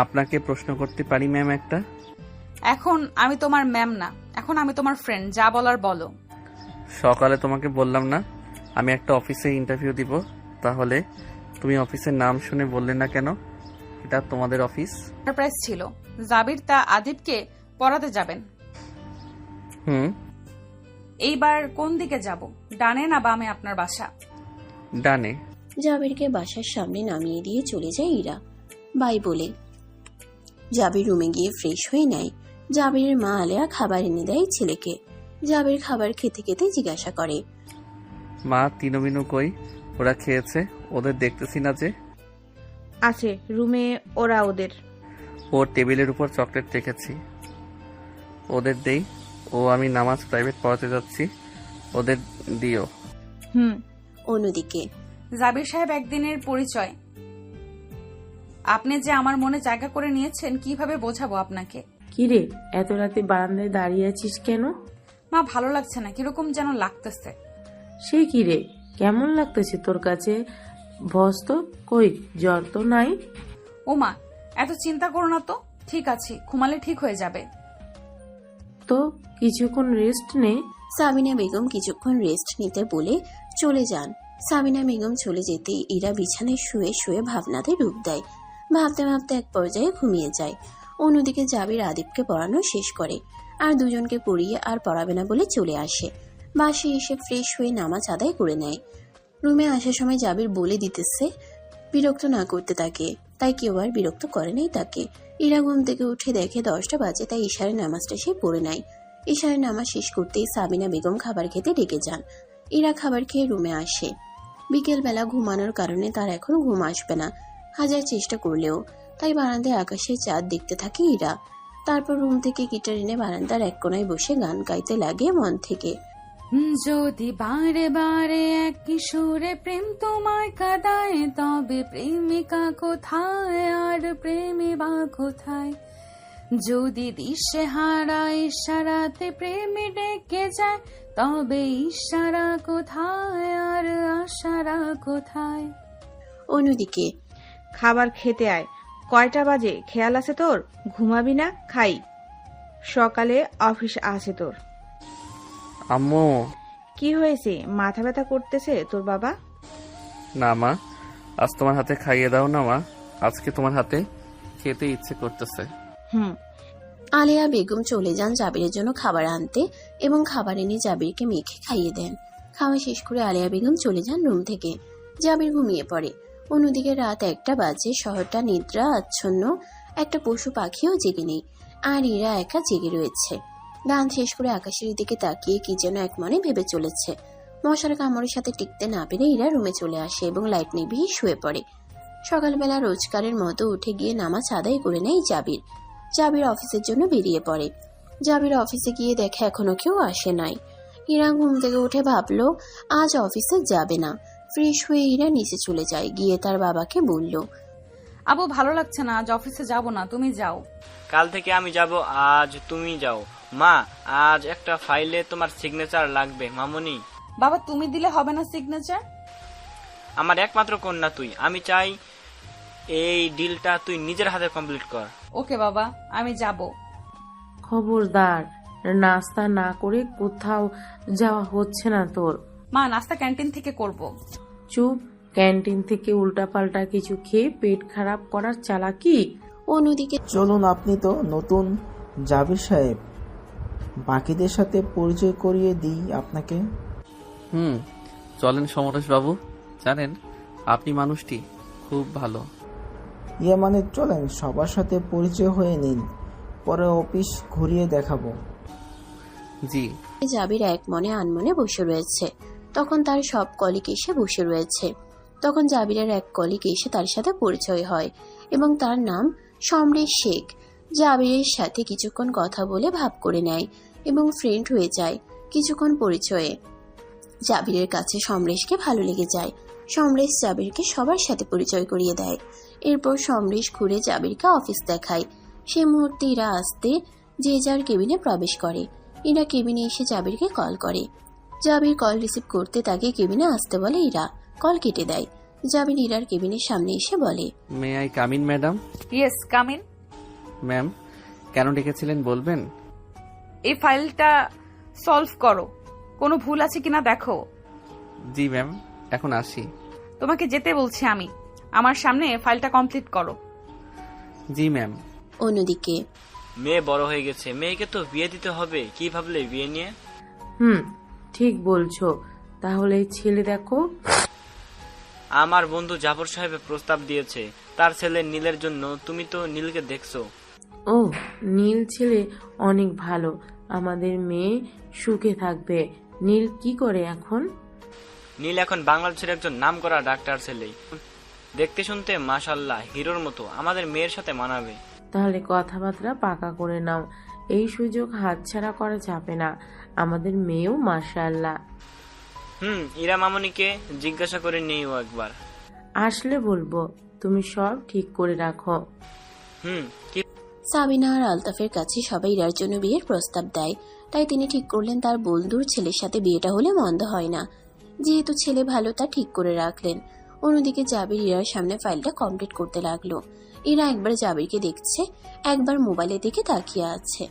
আপনাকে প্রশ্ন করতে পারি ম্যাম একটা? এখন আমি তোমার ম্যাম না, এখন আমি তোমার ফ্রেন্ড, যা বলার বলো। সকালে তোমাকে বললাম না আমি একটা অফিসে ইন্টারভিউ দিব, তাহলে তুমি অফিসের নাম শুনে বললে না কেন এটা তোমাদের অফিস? সারপ্রাইজ ছিল, জাবির তা আদিবকে পড়াতে যাবেন। এইবার কোন দিকে যাব, ডানে না বামে আপনার বাসা? ডানে। জাবিরকে বাসার সামনে নামিয়ে দিয়ে চলে যায় ইরা বাই বলে। জাবির রুমে গিয়ে ফ্রেশ হয়ে নেয়। জাবিরের মা আলেয়া খাবার এনে দেয় ছেলেকে। জাবির খাবার খেতে খেতে জিজ্ঞাসা করে, মা তিনু বিনু কই? ওরা খেয়েছে? ওদের দেখতেছি না যে। আছে রুমে, ওরা ওদের। ওর টেবিলের উপর চকলেট রেখেছি, ওদের দেই। ও আমি নামাজ প্রাইভেট পড়াতে যাচ্ছি, ওদের দিও। অন্যদিকে জাবির সাহেব একদিনের পরিচয়, আপনি যে আমার মনে জায়গা করে নিয়েছেন কিভাবে বোঝাবো আপনাকে? কিরে, এত রাতে বারান্দায় দাঁড়িয়ে আছিস কেন? মা, ভালো লাগছে না, কিরকম যেন লাগতেছে। সে কিরে, কেমন লাগতেছে তোর কাছে? বস তো কই, জ্বর তো নাই? ও মা, এত চিন্তা করো না তো, ঠিক আছে, ঘুমালে ঠিক হয়ে যাবে। তো কিছুক্ষণ রেস্ট নে। সাবিনা বেগম কিছুক্ষণ রেস্ট নিতে বলে চলে যান। সাবিনা বেগম চলে যেতে ইরা বিছানায় শুয়ে শুয়ে ভাবনাতে ডুব দেয়। ভাবতে ভাবতে এক পর্যায়ে ঘুমিয়ে যায়। অন্যদিকে জাবির আদিবকে পড়ানো শেষ করে, আর দুজনকে পড়িয়ে আর পড়াবে না বলে চলে আসে। বাসে এসে ফ্রেশ হয়ে নামাজ আদায় করে নেয়। রুমে আসার সময় জাবির বলে দিতেছে বিরক্ত না করতে তাকে, তাই কেউ আর বিরক্ত করে নাই তাকে। ইরা ঘুম থেকে উঠে দেখে 10টা বাজে, তাই ইশারের নামাজটা সে পড়ে নেয়। ইশারের নামাজ শেষ করতেই সাবিনা বেগম খাবার খেতে ডেকে যান। ইরা খাবার খেয়ে রুমে আসে। বিকেলবেলা ঘুমানোর কারণে তার এখন ঘুম আসবে না, হাজার চেষ্টা করলেও। তাই বারান্দায় আকাশের চাঁদ দেখতে থাকে ইরা। তারপর রুম থেকে গিটার এনে বারান্দার এক কোনায় বসে গান গাইতে লাগে মন থেকে। যদি বারে বারে এক কিশোরে প্রেম তোমায় কাঁদায়, তবে প্রেমিকা কোথায় আর প্রেমী বা কোথায়? যদি দিশে হারা ইশারাতে প্রেমে ডেকে যায়, তবে ইশারা কোথায় আর আশারা কোথায়? অন্যদিকে খাবার খেতে আয়। কয়টা বাজে খেয়াল আছে তোর? ঘুমাবি না? খাই, সকালে অফিস আছে তোর। আম্মু। কি হয়েছে, মাথা ব্যথা করতেছে তোর বাবা? না মা, আজ তোমার হাতে খাইয়ে দাও না মা, আজকে তোমার হাতে খেতে ইচ্ছে করতেছে। আলেয়া বেগম চলে যান জাবিরের জন্য খাবার আনতে এবং খাবার এনে জাবিরকে মেখে খাইয়ে দেন। খাওয়া শেষ করে আলেয়া বেগম চলে যান রুম থেকে। জাবির ঘুমিয়ে পড়ে। অন্যদিকে রাত 1টা বাজে, শহরটা নিদ্রা আচ্ছন্ন, একটা পশু পাখিও জেগে নেই, আর ইরা একা জেগে রয়েছে। গান শেষ করে আকাশের দিকে তাকিয়ে কি যেন এক মনে ভেবে চলেছে। মশার কামড়ের সাথে টিকতে না পেরে ইরা রুমে চলে আসে এবং লাইট নিভিয়ে শুয়ে পড়ে। সকালবেলা রোজকারের মতো উঠে গিয়ে নামাজ আদায় করে নেয় জাবির। জাবির অফিসের জন্য বেরিয়ে পড়ে। জাবির অফিসে গিয়ে দেখে এখনো কেউ আসে নাই। ইরা ঘুম থেকে উঠে ভাবলো আজ অফিসে যাবে না। ফ্রেশ হয়ে ইরা নিচে চলে যায়, গিয়ে তার বাবাকে বলল, আবু ভালো লাগছে না, আজ অফিসে যাব না, তুমি যাও। কাল থেকে আমি যাব, আজ তুমি যাও। মা, আজ একটা ফাইলে তোমার সিগনেচার লাগবে মামুনি। বাবা তুমি দিলে হবে না সিগনেচার? আমার একমাত্র কন্যা তুই, আমি চাই এই ডিলটা তুই নিজের হাতে কমপ্লিট কর। ওকে বাবা, আমি যাব। খবরদার, নাস্তা না করে কোথাও যাওয়া হচ্ছে না তোর। মা নাস্তা ক্যান্টিন থেকে করব। চুপ, ক্যান্টিন থেকে উল্টাপাল্টা কিছু খেয়ে পেট খারাপ করার চালাকি। অন্যদিকে চলুন, আপনি তো নতুন জাবির সাহেব, বাকিদের সাথে পরিচয় করিয়ে দিই আপনাকে। চলেন সমরেশ বাবু, জানেন আপনি মানুষটি খুব ভালো। মানে চলেন সবার সাথে পরিচয় হয়ে নিন, পরে অফিস ঘুরিয়ে দেখাবো। জি। জাবির এক মনে আনমনে বসে রয়েছে, তখন তার সব কলিগ এসে বসে রয়েছে। তখন জাবিরের এক কলিগ এসে তার সাথে পরিচয় হয় এবং তার নাম সমরেশ শেখ। জাবিরের সাথে কিছুক্ষণ কথা বলে ভাব করে নেয় এবং ফ্রেন্ড হয়ে যায়। কিছুক্ষণ পরিচয়ে জাবিরের কাছে সমরেশকে ভালো লেগে যায়। সমরেশ জাবিরকে সবার সাথে পরিচয় করিয়ে দেয়। এরপর সমরেশ ঘুরে জাবিরকে অফিস দেখায়। সে মুহূর্তে ইরা আসতে যে যার কেবিনে প্রবেশ করে। ইরা কেবিনে এসে জাবিরকে কল করে। জাবির কল রিসিভ করতে তাকে কেবিনে আসতে বলে ইরা। কল কেটে দেয়। জাবির ইরার কেবিনের সামনে এসে বলে, may I come in madam? Yes come in. Ma'am, কেন ডেকেছিলেন বলবেন? এই ফাইলটা সলভ করো, কোনো ভুল আছে কিনা দেখো। জি ম্যাম, এখন আসি। তোমাকে যেতে বলছি আমি, আমার সামনে ফাইলটা কমপ্লিট করো। জি ম্যাম। অন্যদিকে মেয়ে বড় হয়ে গেছে, মেয়েকে তো বিয়ে দিতে হবে। কি ভাবলে বিয়ে নিয়ে? ঠিক বলছো। তাহলে ছেলে দেখো। আমার বন্ধু জাফর সাহেব প্রস্তাব দিয়েছে তার ছেলে নীলের জন্য। তুমি তো নীলকে দেখছো। ও, নীল ছেলে অনেক ভালো, আমাদের মেয়ে সুখে থাকবে। নীল কি করে এখন? নীল এখন বাংলাদেশের একজন নামকরা ডাক্তার ছেলে, দেখতে শুনতে মাশাআল্লাহ হিরোর মতো। আমাদের মেয়ের সাথে মানাবে। তাহলে কথাবার্তা পাকা করে নাও, এই সুযোগ হাতছাড়া করা যাবে না। আমাদের মেয়েও মাশাআল্লাহ। ইরা মামুনিকে জিজ্ঞাসা করে নিও একবার। আসলে বলবো, তুমি সব ঠিক করে রাখো। সাবিনা আর আলতাফের কাছে সবাই ইরার জন্য বিয়ের প্রস্তাব দেয়, তাই তিনি ঠিক করলেন তার বন্ধুর ছেলের সাথে বিয়েটা হলে মন্দ হয় না। যেহেতু ছেলে ভালো, তা ঠিক করে রাখলেন। অন্যদিকে জাবির ইরার সামনে ফাইলটা কমপ্লিট করতে লাগলো। ইরা একবার জাবিরকে দেখছে, একবার মোবাইলের দিকে তাকিয়ে আছে।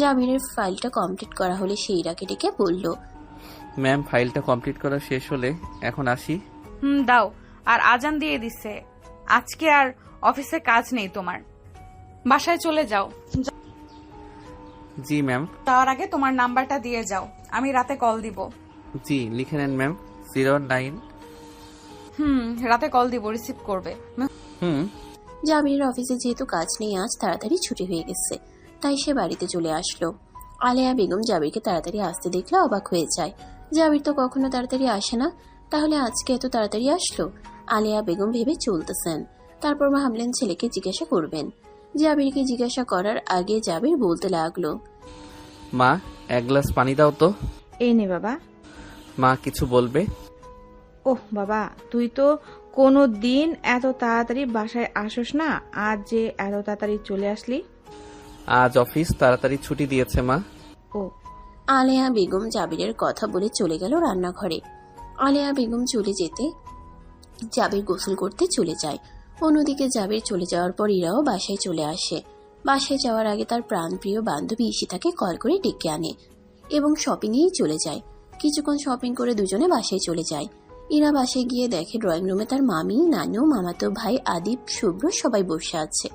জাবিরের ফাইলটা কমপ্লিট করা হলে সে ইরাকে ডেকে বলল, ম্যাম, ফাইলটা কমপ্লিট করা শেষ হলে এখন আসি। দাও। আর আজান দিয়ে দিছে, আজকে আর অফিসে কাজ নেই তোমার, বাসায় চলে যাও। জি ম্যাম। যাওয়ার আগে তোমার নাম্বারটা দিয়ে যাও, আমি রাতে কল দিব। জি, লিখে নেন ম্যাম। 09। রাতে কল দিব, রিসিভ করবে। জাবিরের অফিসে যেহেতু কাজ নেই, আজ তাড়াতাড়ি ছুটি হয়ে গেছে, তাই সে বাড়িতে চলে আসলো। আলেয়া বেগম জাবিরকে তাড়াতাড়ি আসতে দেখলে অবাক হয়ে যায়। জাবির তো কখনো তাড়াতাড়ি আসে না, তাহলে আজকে এত তাড়াতাড়ি আসলো? আলেয়া বেগম ভেবে চলতেছেন। তারপর ভাবলেন ছেলেকে জিজ্ঞাসা করবেন। জাবিরকে জিজ্ঞাসা করার আগে জাবির বলতে লাগলো, মা, এক গ্লাস পানি দাও তো। এই নে বাবা। মা কিছু বলবে? ওহ বাবা, তুই তো কোনো দিন এত তাড়াতাড়ি বাসায় আসোস না, আজ যে এত তাড়াতাড়ি চলে আসলি? আজ অফিস তাড়াতাড়ি ছুটি দিয়েছে মা। ও। আলেয়া বেগম জাবিরের কথা বলে চলে গেল রান্নাঘরে। আলেয়া বেগম চলে যেতে জাবির গোসল করতে চলে যায়। অন্যদিকে জাবির চলে যাওয়ার পর ইরাও বাসায় চলে আসে। বাসায় যাওয়ার আগে তার প্রাণপ্রিয় বান্ধবী ঈশিতাকে কল করে ডেকে আনে এবং শপিংয়েই চলে যায়। কিছুক্ষণ শপিং করে দুজনে বাসায় চলে যায়। ইরা বাসায় গিয়ে দেখে ড্রয়িং রুমে তার মামি, নানু, মামাতো ভাই আদিব, শুভ্র সবাই বসে আছে।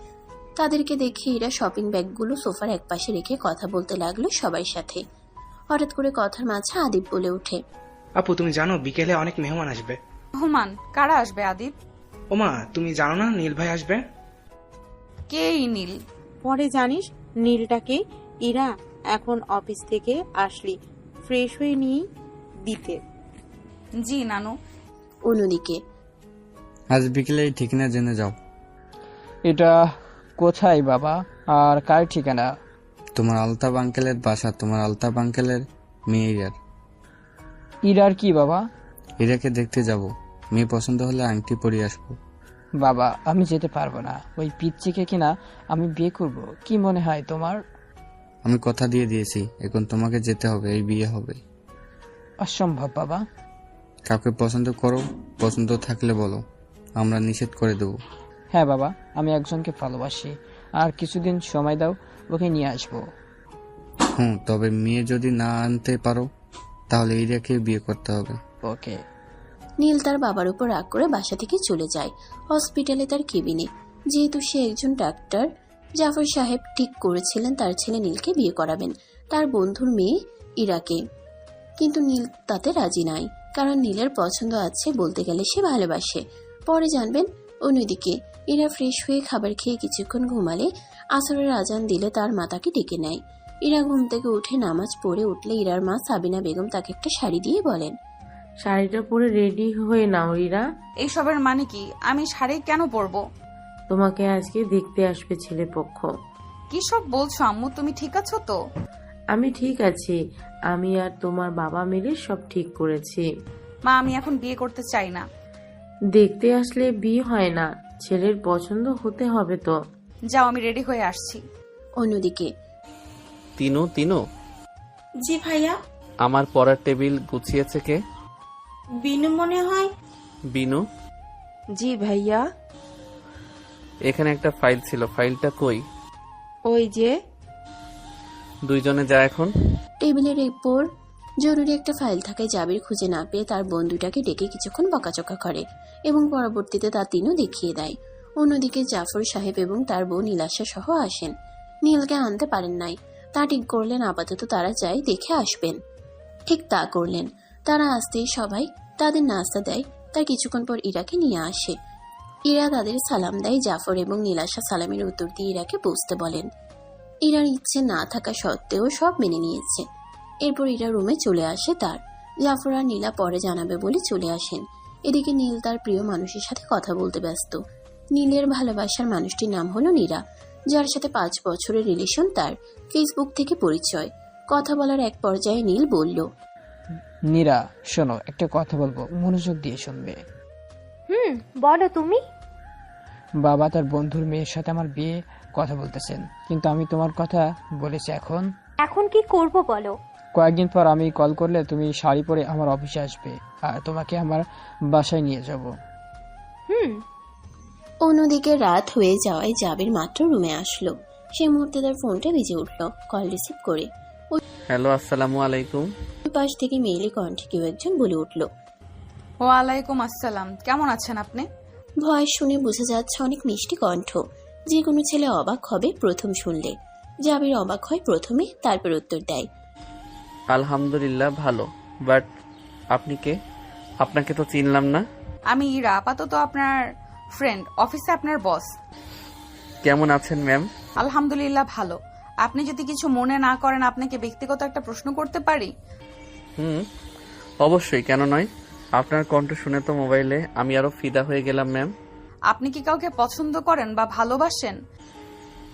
তাদেরকে দেখে ইরা শপিং ব্যাগগুলো সোফার একপাশে রেখে কথা বলতে লাগলো সবার সাথে। হঠাৎ করে কথার মাঝে আদিব বলে ওঠে, আপু তুমি জানো বিকেলে অনেক মেহমান আসবে। মেহমান? কারা আসবে আদিব? ওমা, তুমি জানো না নীল ভাই আসবে? কে এই নীল? পরে জানিস নীলটাকে। ইরা, এখন অফিস থেকে আসলি, ফ্রেশ হয়ে নিয়ে দিতে। জি নানু। অন্যদিকে আজ বিকেলে ঠিকানা জেনে যাও। এটা কোথায় বাবা, আর কার ঠিকানা? তোমার আলতাফ আঙ্কেলের বাসা, তোমার আলতাফ আঙ্কেলের মেয়ে ইরার। ইরার কি বাবা? ইরাকে দেখতে যাব, মেয়ে পছন্দ হলে আংটি পরিয়ে আসবো। বাবা আমি যেতে পারবো না। ওই পিচ্চিকে কিনা আমি বিয়ে করব, কি মনে হয় তোমার? আমি কথা দিয়ে দিয়েছি, এখন তোমাকে যেতে হবে, এই বিয়ে হবে। অসম্ভব বাবা। কাউকে পছন্দ করো, পছন্দ থাকলে বলো, আমরা নিষেধ করে দেবো। হ্যাঁ বাবা, আমি একজনকে ভালোবাসি, আর কিছুদিন সময় দাও, ওকে নিয়ে আসবো। তবে মেয়ে যদি না আনতে পারো তাহলে ইরাকে বিয়ে করতে হবে। ওকে। নীল তার বাবার উপর রাগ করে বাসা থেকে চলে যায় হসপিটালে তার কেবিনে। যেহেতু সে একজন ডাক্তার, জাফর সাহেব ঠিক করেছিলেন তার ছেলে নীলকে বিয়ে করাবেন তার বন্ধুর মেয়ে ইরাকে। কিন্তু নীল তাতে রাজি নাই, কারণ নীলের পছন্দ আছে, বলতে গেলে সে ভালোবাসে। পরে জানবেন। অন্যদিকে ইরা ফ্রেশ হয়ে খাবার খেয়ে কিছুক্ষণ ঘুমালে আসরের আজান দিলে তার মা তাকে ডেকে নেয়। ইরা ঘুম থেকে উঠে নামাজ পড়ে উঠলে ইরার মা সাবিনা বেগম তাকে একটা শাড়ি দিয়ে বলেন, শাড়িটা পরে রেডি হয়ে নাও ইরা। এইসবের মানে কি? আমি শাড়ি কেন পরবো? তোমাকে আজকে দেখতে আসবে ছেলে পক্ষ। কি সব বলছো আম্মু? তুমি ঠিক আছো তো? আমি ঠিক আছি, আমি আর তোমার বাবা মিলে সব ঠিক করেছি। মা আমি এখন বিয়ে করতে চাই না। দেখতে আসলে বিয়ে হয় না, ছেলের পছন্দ হতে হবে তো। যাও, আমি রেডি হয়ে আসছি। অন্যদিকে তিনু জি ভাইয়া। আমার পড়ার টেবিল গুছিয়েছে কে? বিনু মনে হয়। বিনু? জি ভাইয়া। এখানে একটা ফাইল ছিল, ফাইলটা কই? ওই যে। দুইজনে যা এখন। টেবিলের উপর জরুরি একটা ফাইল থাকায় জাবির খুঁজে না পেয়ে তার বন্ধুটাকে ডেকে কিছুক্ষণ বকাচকা করে এবং পরবর্তীতে তা তিনও দেখিয়ে দেয়। অন্যদিকে জাফর সাহেব এবং তার বোন নীলাশা সহ আসেন। নীলকে আনতে পারেন নাই, তা ঠিক করলেন আপাতত তারা যাই দেখে আসবেন। ঠিক তা করলেন। তারা আসতেই সবাই তাদের নাস্তা দেয়। তার কিছুক্ষণ পর ইরাকে নিয়ে আসে। ইরা তাদের সালাম দেয়। জাফর এবং নীলাশা সালামের উত্তর দিয়ে ইরাকে বসতে বলেন। ইরার ইচ্ছে না থাকা সত্ত্বেও সব মেনে নিয়েছে। এরপর ইরা রুমে চলে আসে তার। জাফর আর নীলা পরে জানাবে বলে চলে আসেন। এদিকে নীল তার প্রিয় মানুষের সাথে কথা বলতে ব্যস্ত। নীলের ভালোবাসার মানুষটির নাম হলো নীরা, যার সাথে 5 বছরের রিলেশন তার। ফেসবুক থেকে পরিচয়। কথা বলার এক পর্যায়ে নীল বলল, নীরা শোনো, একটা কথা বলবো, মনোযোগ দিয়ে শুনবে। বলো তুমি। বাবা তার বন্ধুর মেয়ের সাথে আমার বিয়ে কথা বলতেছেন, কিন্তু আমি তোমার কথা বলেছি। এখন কি করব বলো? কয়েকদিন পর আমি কল করলে তুমি শাড়ি পরে আমার অফিসে আসবে, আর তোমাকে আমার বাসায় নিয়ে যাব। অন্যদিকে রাত হয়ে যাওয়ায় জাবির মাত্র রুমে আসলো। সে মুহূর্তে তার ফোনটা বেজে উঠল। কল রিসিভ করে হ্যালো, আসসালামু আলাইকুম। ওই পাশ থেকে মেয়েলি কণ্ঠে কেউ একজন বলে উঠল, ওয়ালাইকুম আসসালাম। কেমন আছেন আপনি? ভয়েস শুনে বোঝা যাচ্ছে অনেক মিষ্টি কণ্ঠ। যে কোনো ছেলে অবাক হবে প্রথম শুনলে। জাবির অবাক হয় প্রথমে, তারপর উত্তর দেয়, আলহামদুলিল্লাহ ভালো, বাট আপনি কে? আপনাকে তো চিনলাম না। আমি ইরা, আপাতত আপনার ফ্রেন্ড, অফিসে আপনার বস। কেমন আছেন ম্যাম? আলহামদুলিল্লাহ ভালো। আপনি যদি কিছু মনে না করেন আপনাকে ব্যক্তিগত একটা প্রশ্ন করতে পারি? অবশ্যই, কেন নয়। আপনার কণ্ঠ শুনে তো মোবাইলে আমি আরো ফিদা হয়ে গেলাম ম্যাম। আপনি কি কাউকে পছন্দ করেন বা ভালোবাসেন?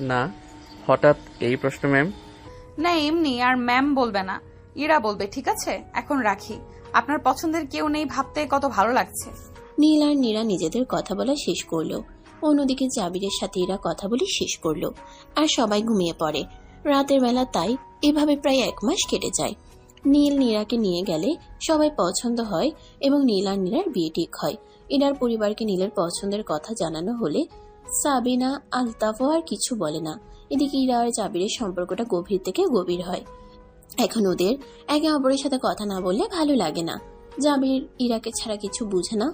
না, হঠাৎ এই প্রশ্ন ম্যাম? না এমনি, আর ম্যাম বলবে না, ইরা বলবে, ঠিক আছে? এখন রাখি। আপনার পছন্দের কেউ নেই ভাবতে কত ভালো লাগছে। নীল আর নীরা নিজেদের কথা বলা শেষ করলো। অন্যদিকে জাবিরের সাথে ইরা কথা বলে শেষ করলো, আর সবাই ঘুমিয়ে পড়ে। রাতের বেলা তাই এভাবে প্রায় 1 মাস কেটে যায়। নীল নীরাকে নিয়ে গেলে সবাই পছন্দ হয় এবং নীল আর নীরার বিয়ে ঠিক হয়। ইরার পরিবারকে নীলের পছন্দের কথা জানানো হলে সাবিনা আলতাফও আর কিছু বলে না। এদিকে ইরা আর জাবিরের সম্পর্কটা গভীর থেকে গভীর হয়। এখন ওদের একে অপরের সাথে কথা না বললে ভালো লাগে না। জাবির ইরাকে ছাড়া কিছু বুঝে না,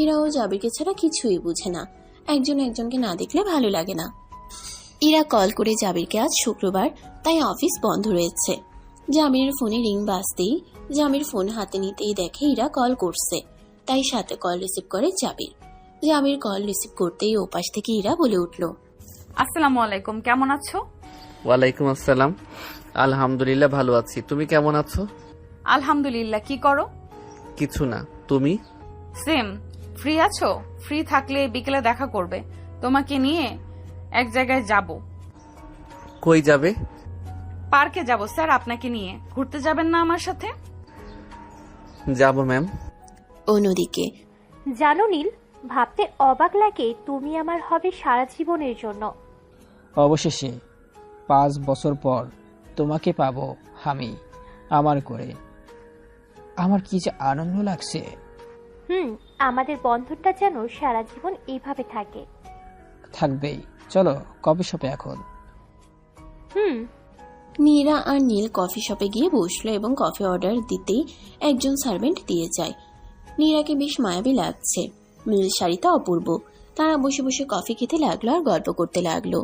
ইরাও জাবিরকে ছাড়া কিছুই বুঝে না। একজন একজনকে না দেখলে ভালো লাগে না। ইরা কল করে জাবিরকে আজ শুক্রবার, তাই অফিস বন্ধ রয়েছে। জামিরের ফোনে রিং বাজতেই জামির ফোন হাতে নিতেই দেখে ইরা কল করছে, তাই সাথে কল রিসিভ করে জাবির। জামির কল রিসিভ করতেই ওপাশ থেকে ইরা বলে উঠল, আসসালামু আলাইকুম, কেমন আছো? ওয়ালাইকুম আসসালাম। আলহামদুলিল্লাহ ভালো আছি, তুমি কেমন আছো? আলহামদুলিল্লাহ। কি করো? কিছু না, তুমি? সেম। ফ্রি আছো? ফ্রি থাকলে বিকেলে দেখা করবে, তোমাকে নিয়ে এক জায়গায় যাব। কই যাবে? পার্কে যাব স্যার, আপনাকে নিয়ে। ঘুরতে যাবেন না আমার সাথে? যাব ম্যাম। অন্যদিকে জানো নীল, ভাবতে অবাক লাগে তুমি আমার হবে সারা জীবনের জন্য। অবশেষে 5 বছর পর তোমাকে পাবো আমি আমার করে। আমার কি যে আনন্দ লাগছে। আমাদের বন্ধনটা যেন সারা জীবন এইভাবে থাকে। থাকবেই। চলো কফি শপে এখন। নীরা আর নীল কফি শপে গিয়ে বসলো এবং কফি অর্ডার দিতেই একজন সার্ভেন্ট দিয়ে যায়। নীরাকে বেশ মায়াবী লাগছে। নীল শাড়িটা অপূর্ব। তারা বসে বসে কফি খেতে লাগলো আর গল্প করতে লাগলো।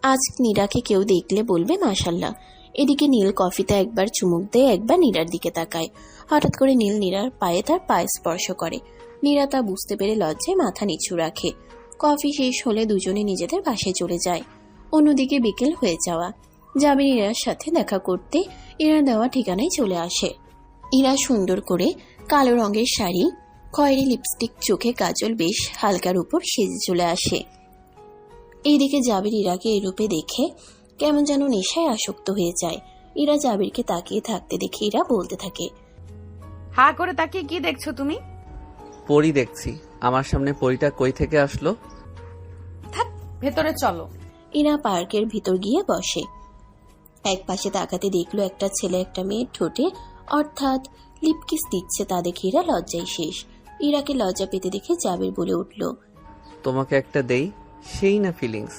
আজ নীরাকে কেউ দেখলে বলবে মাশাল্লাহ। এদিকে নীল কফিতে একবার চুমুক দেয়, একবার নীরার দিকে তাকায়। হঠাৎ করে নীল নীরার পায়ে তার পায়ে স্পর্শ করে। নীরা তা বুঝতে পেরে লজ্জায় মাথা নিচু রাখে। কফি শেষ হলে দুজনে নিজেদের বাসায় চলে যায়। অন্যদিকে বিকেল হয়ে যাওয়া, জাবির ইরার সাথে দেখা করতে ইরা দেওয়া ঠিকানায় চলে আসে। ইরা সুন্দর করে কালো রঙের শাড়ি, খয়েরি লিপস্টিক, চোখে কাজল বেশ হালকার উপর সেজে চলে আসে। এইদিকে জাবির ইরাকে এই রূপে দেখে কেমন যেন নেশায় আসক্ত হয়ে যায়। ইরা জাবিরকে তাকিয়ে থাকতে দেখে ইরা বলতে থাকে, হা করে তাকিয়ে কি দেখছো তুমি? পরি দেখছি। আমার সামনে পরিটা কই থেকে আসলো? ভেতরে চলো। ইরা পার্কের ভিতর গিয়ে বসে। এক পাশে তাকাতে দেখলো একটা ছেলে একটা মেয়ের ঠোঁটে অর্থাৎ লিপকিস দিচ্ছে। তা দেখে ইরা লজ্জায় শেষ। ইরাকে লজ্জা পেতে দেখে জাবির বলে উঠল, তোমাকে একটা দেই, সেই না ফিলিংস।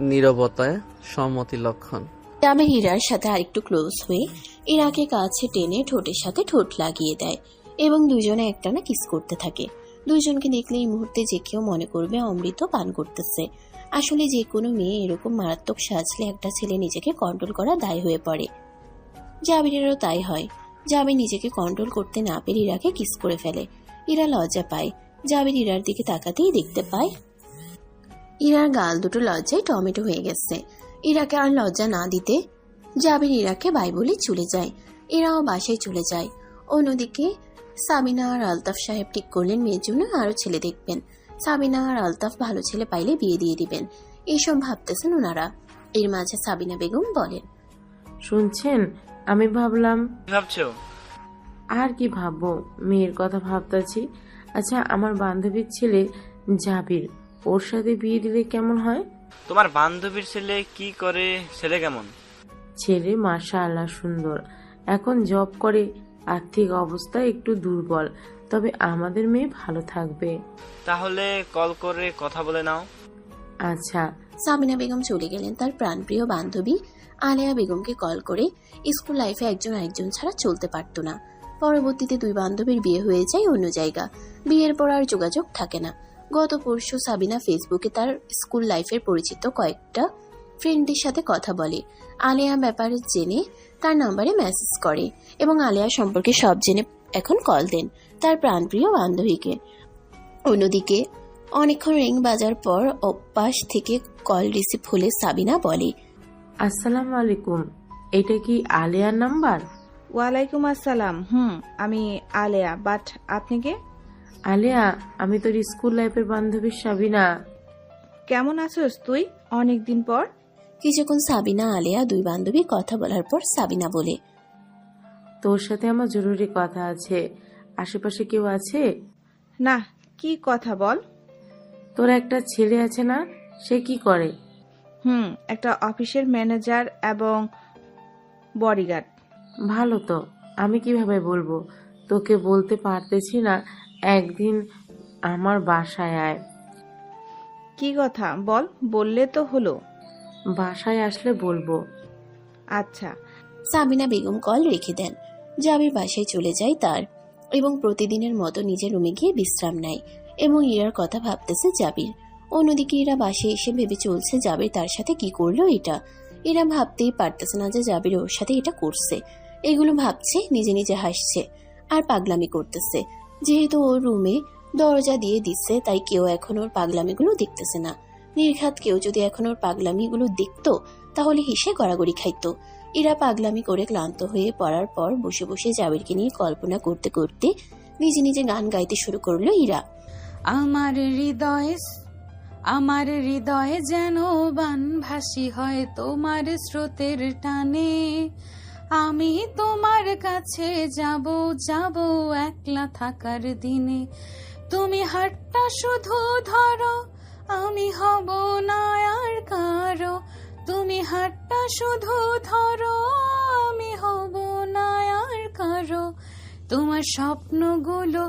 নীরবতায় সম্মতি লক্ষণ। জাবির ইরার সাথে আরেকটু ক্লোজ হয়ে ইরাকে কাছে টেনে ঠোঁটের সাথে ঠোঁট লাগিয়ে দেয় এবং দুজনে একটানা কিস করতে থাকে। দুইজনকে দেখলে এই মুহূর্তে যে কেউ মনে করবে অমৃত পান করতেছে। আসলে যে কোনো মেয়ে এরকম মারাত্মক সাজলে একটা ছেলে নিজেকে কন্ট্রোল করা দায় হয়ে পড়ে। জাবিরেরও তাই হয়। জাবির নিজেকে কন্ট্রোল করতে না পেরে ইরাকে কিস করে ফেলে। ইরা লজ্জা পায়। জাবির ইরার দিকে তাকাতেই দেখতে পায় ইরার গাল দুটো লজ্জায় টমেটো হয়ে গেছে। ইরাকে আর লজ্জা না দিতে জাবির ইরাকে বাই বলে চলে যায়। এরাও বাসায় চলে যায়। অন্যদিকে সাবিনা আর আলতাফ সাহেব ঠিক করলেন মেয়ের জন্য আরো ছেলে দেখবেন। সাবিনা আর আলতাফ ভালো ছেলে পাইলে বিয়ে দিয়ে দিবেন, এইসব ভাবতেছেন ওনারা। এর মাঝে সাবিনা বেগম বলেন, শুনছেন, আমি ভাবলাম। ভাবছো? আর কি ভাববো, মেয়ের কথা ভাবতেছি। আচ্ছা, আমার বান্ধবীর ছেলে জাবির, ওর সাথে বিয়ে দিলে কেমন হয়? তোমার বান্ধবীর ছেলে কি করে? ছেলে কেমন? ছেলে মাশাআল্লাহ সুন্দর, এখন জব করে, আর্থিক অবস্থা একটু দুর্বল, তবে আমাদের মেয়ে ভালো থাকবে। তাহলে কল করে কথা বলে নাও। আচ্ছা। সাবিনা বেগম চলে গেলেন। তার প্রাণপ্রিয় বান্ধবী আলেয়া বেগমকে কল করে স্কুল লাইফে একজন আরেকজন ছাড়া চলতে পারত না। পরবর্তীতে দুই বান্ধবীর বিয়ে হয়ে যায় অন্য জায়গা। বিয়ের পর আর যোগাযোগ থাকে না। গত পরশু সাবিনা ফেসবুকে তার স্কুল লাইফের পরিচিত কয়েকটা ফ্রেন্ডদের সাথে কথা বলে। আলেয়া ব্যাপারে জেনে তার নাম্বারে মেসেজ করে এবং আলেয়া সম্পর্কে সব জেনে এখন কল দেন তার প্রাণপ্রিয় বান্ধবীকে। অন্যদিকে অনেকক্ষণ রিং বাজার পর অভ্যাস থেকে কল রিসিভ হলে সাবিনা বলে, আসসালামু আলাইকুম, এটা কি আলেয়ার নাম্বার? ওয়ালাইকুম আসসালাম। আমি আলেয়া, বাট আপনি কে? আলেয়া, আমি তোর স্কুল লাইফের বান্ধবী সাবিনা। কেমন আছোস তুই? অনেকদিন পর। কিছুক্ষণ সাবিনা আলেয়া দুই বান্ধবী কথা বলার পর সাবিনা বলে, তোর সাথে আমার জরুরি কথা আছে। আশেপাশে কেউ আছে? না, কি কথা বল। তোর একটা ছেলে আছে না, সে কি করে? একটা অফিসের ম্যানেজার এবং বডিগার্ড। ভালো তো, আমি কিভাবে বলবো, তোকে বলতে পারতেছি না। একদিন আমার বাসায় আয়। কি কথা বল, বললে তো হলো। বাসায় আসলে বলবো। আচ্ছা। সাবিনা বেগম কল রেখে দেন। জাবির বাসায় চলে যায় তার এবং প্রতিদিনের মতো নিজের রুমে গিয়ে বিশ্রাম নেয় এবং ইরার কথা ভাবতেছে জাবির। অন্যদিকে ইরা বাসায় এসে ভেবে চলছে জাবির তার সাথে কি করলো এটা। ইরা ভাবতেই পারতেছে না যে জাবির ওর সাথে এটা করছে। এগুলো ভাবছে, নিজে নিজে হাসছে আর পাগলামি করতেছে। যেহেতু ওর রুমে দরজা দিয়ে দিচ্ছে, তাই কেউ এখন ওর পাগলামিগুলো দেখতেছে না। নির্ঘাত কেউ যদি এখন ওর পাগলামিগুলো দেখতো তাহলে হেসে গড়াগড়ি খাইতো। ইরা পাগলামি করে ক্লান্ত হয়ে পড়ার পর বসে বসে জাবিরকে নিয়ে কল্পনা করতে করতে নিজে নিজে গান গাইতে শুরু করলো ইরা। আমার হৃদয়ে যেন বান ভাসি হয় তোমার স্রোতের টানে, আমি তোমার কাছে যাব যাব একলা থাকার দিনে, তুমি হাতটা শুধু ধরো, আমি হব না আর কারো। তুমি হাতটা শুধু ধরো, আমি হব না আর কারো। তোমার স্বপ্নগুলো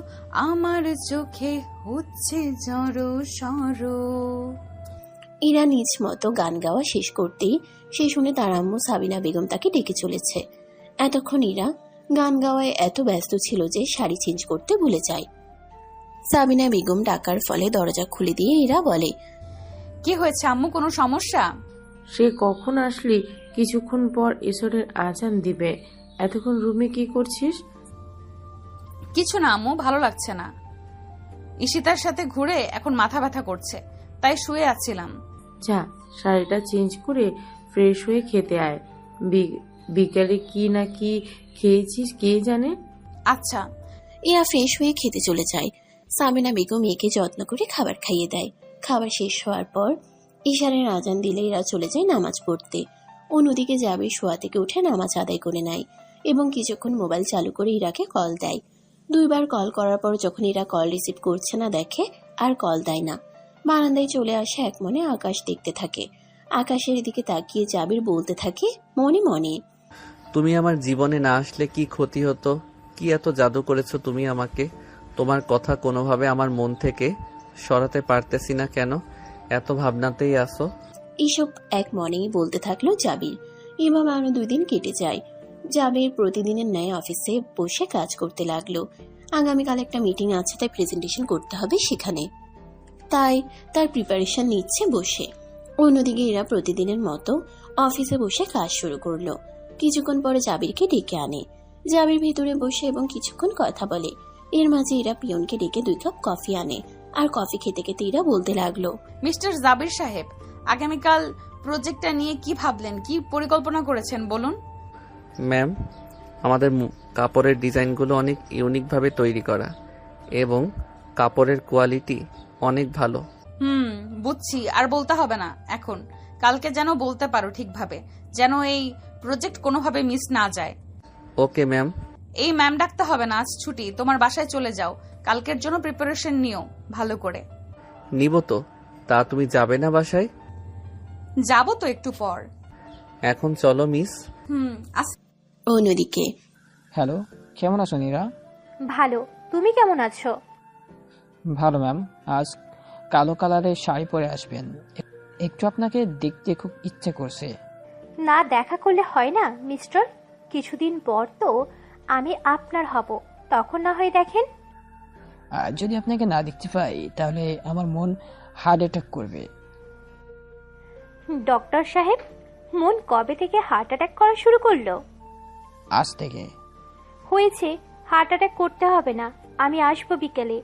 আমার চোখে হচ্ছে জড়ো সরো। ইরা নিজ মতো গান গাওয়া শেষ করতেই সে শুনে তার আম্মু সাবিনা বেগম তাকে ডেকে চলেছে। এতক্ষণ ইরা গান গাওয়ায় এত ব্যস্ত ছিল যে শাড়ি চেঞ্জ করতে ভুলে যায়। সাবিনা বেগম ডাকার ফলে দরজা খুলে দিয়ে ইরা বলে, কি হয়েছে আম্মু, কোনো সমস্যা? সে কখন আসলি? কিছুক্ষণ পর এসরের আজান দিবে। এতক্ষণ রুমে কি করছিস? কিছু না আম্মু, ভালো লাগছে না। ঈশিতার সাথে ঘুরে এখন মাথা ব্যথা করছে, তাই শুয়ে আছিলাম। যা, শাড়িটা চেঞ্জ করে ফ্রেশ হয়ে খেতে আয়। বিকালে কি না কি খেয়েছিস কে জানে। আচ্ছা। ইরা ফ্রেশ হয়ে খেতে চলে যায়। সাবিনা বেগম মেয়েকে যত্ন করে খাবার খাইয়ে দেয়। খাবার শেষ হওয়ার পর ইশারের আজান দিলে ইরা চলে যায় নামাজ পড়তে। অন্যদিকে যাবে শোয়া থেকে উঠে নামাজ আদায় করে নেয় এবং কিছুক্ষণ মোবাইল চালু করে ইরাকে কল দেয়। 2 বার কল করার পর যখন ইরা কল রিসিভ করছে না দেখে আর কল দেয় না। বারান্দায় চলে আসে এক মনে আকাশ দেখতে থাকে। আকাশের দিকে তাকিয়ে জাবির বলতে থাকে মনে মনে, তুমি আমার জীবনে না আসলে কি ক্ষতি হতো? কি এত জাদু করেছো তুমি আমাকে? তোমার কথা কোনোভাবে আমার মন থেকে সরাতে পারতেছি না কেন? এত ভাবনাতেই আসো। এইসব এক মনেই বলতে থাকলো জাবির। এভাবে আরো 2 দিন কেটে যায়। জাবির প্রতিদিনের ন্যায় অফিসে বসে কাজ করতে লাগলো। আগামীকাল একটা মিটিং আছে, তাই প্রেজেন্টেশন করতে হবে সেখানে, তাই তার প্রিপারেশন নিচ্ছে বসে। অন্যদিকে এরা প্রতিদিনের মতো অফিসে বসে কাজ শুরু করলো। কিছুক্ষণ পরে জাবিরকে ডেকে আনে। জাবির ভিতরে বসে এবং কিছুক্ষণ কথা বলে। এর মাঝে এরা পিয়নকে ডেকে 2 কাপ কফি আনে। আর কফি খেতে খেতে এরা বলতে লাগলো, মিস্টার জাবির সাহেব, আগামীকাল প্রজেক্টটা নিয়ে কি ভাবলেন, কি পরিকল্পনা করেছেন বলুন। ম্যাম, আমাদের কাপড়ের ডিজাইনগুলো অনেক ইউনিকভাবে তৈরি করা এবং কাপড়ের কোয়ালিটি অনেক ভালো। বুঝছি, আর বলতে হবে না এখন। কালকে যেন বলতে পারো ঠিকভাবে, যেন এই প্রজেক্ট কোনোভাবে মিস না যায়। Okay ma'am. এই ম্যাম ডাকতে হবে না, আজ ছুটি, তোমার বাসায় চলে যাও। কালকের জন্য প্রিপারেশন নিও ভালো করে। নিব তো। তা তুমি যাবে না বাসায়? যাবো তো একটু পর। এখন চলো মিস। অন্যদিকে, হ্যালো, কেমন আছো নীরা? ভালো, তুমি কেমন আছো? ভালো ম্যাম। আজ কালো কালারের শাড়ি পরে আসবেন, একটু আপনাকে দেখতে খুব ইচ্ছে করছে। না দেখা করলে হয় না মিস্টার? কিছুদিন পর তো আমি আপনার হব, তখন না হয় দেখেন। আর যদি আপনাকে না দেখতে পাই তাহলে আমার মন হার্ট অ্যাটাক করবে। ডক্টর সাহেব, মন কবে থেকে হার্ট অ্যাটাক করা শুরু করলো? আজ থেকে। হয়েছে, হার্ট অ্যাটাক করতে হবে না, আমি আসবো বিকেলে।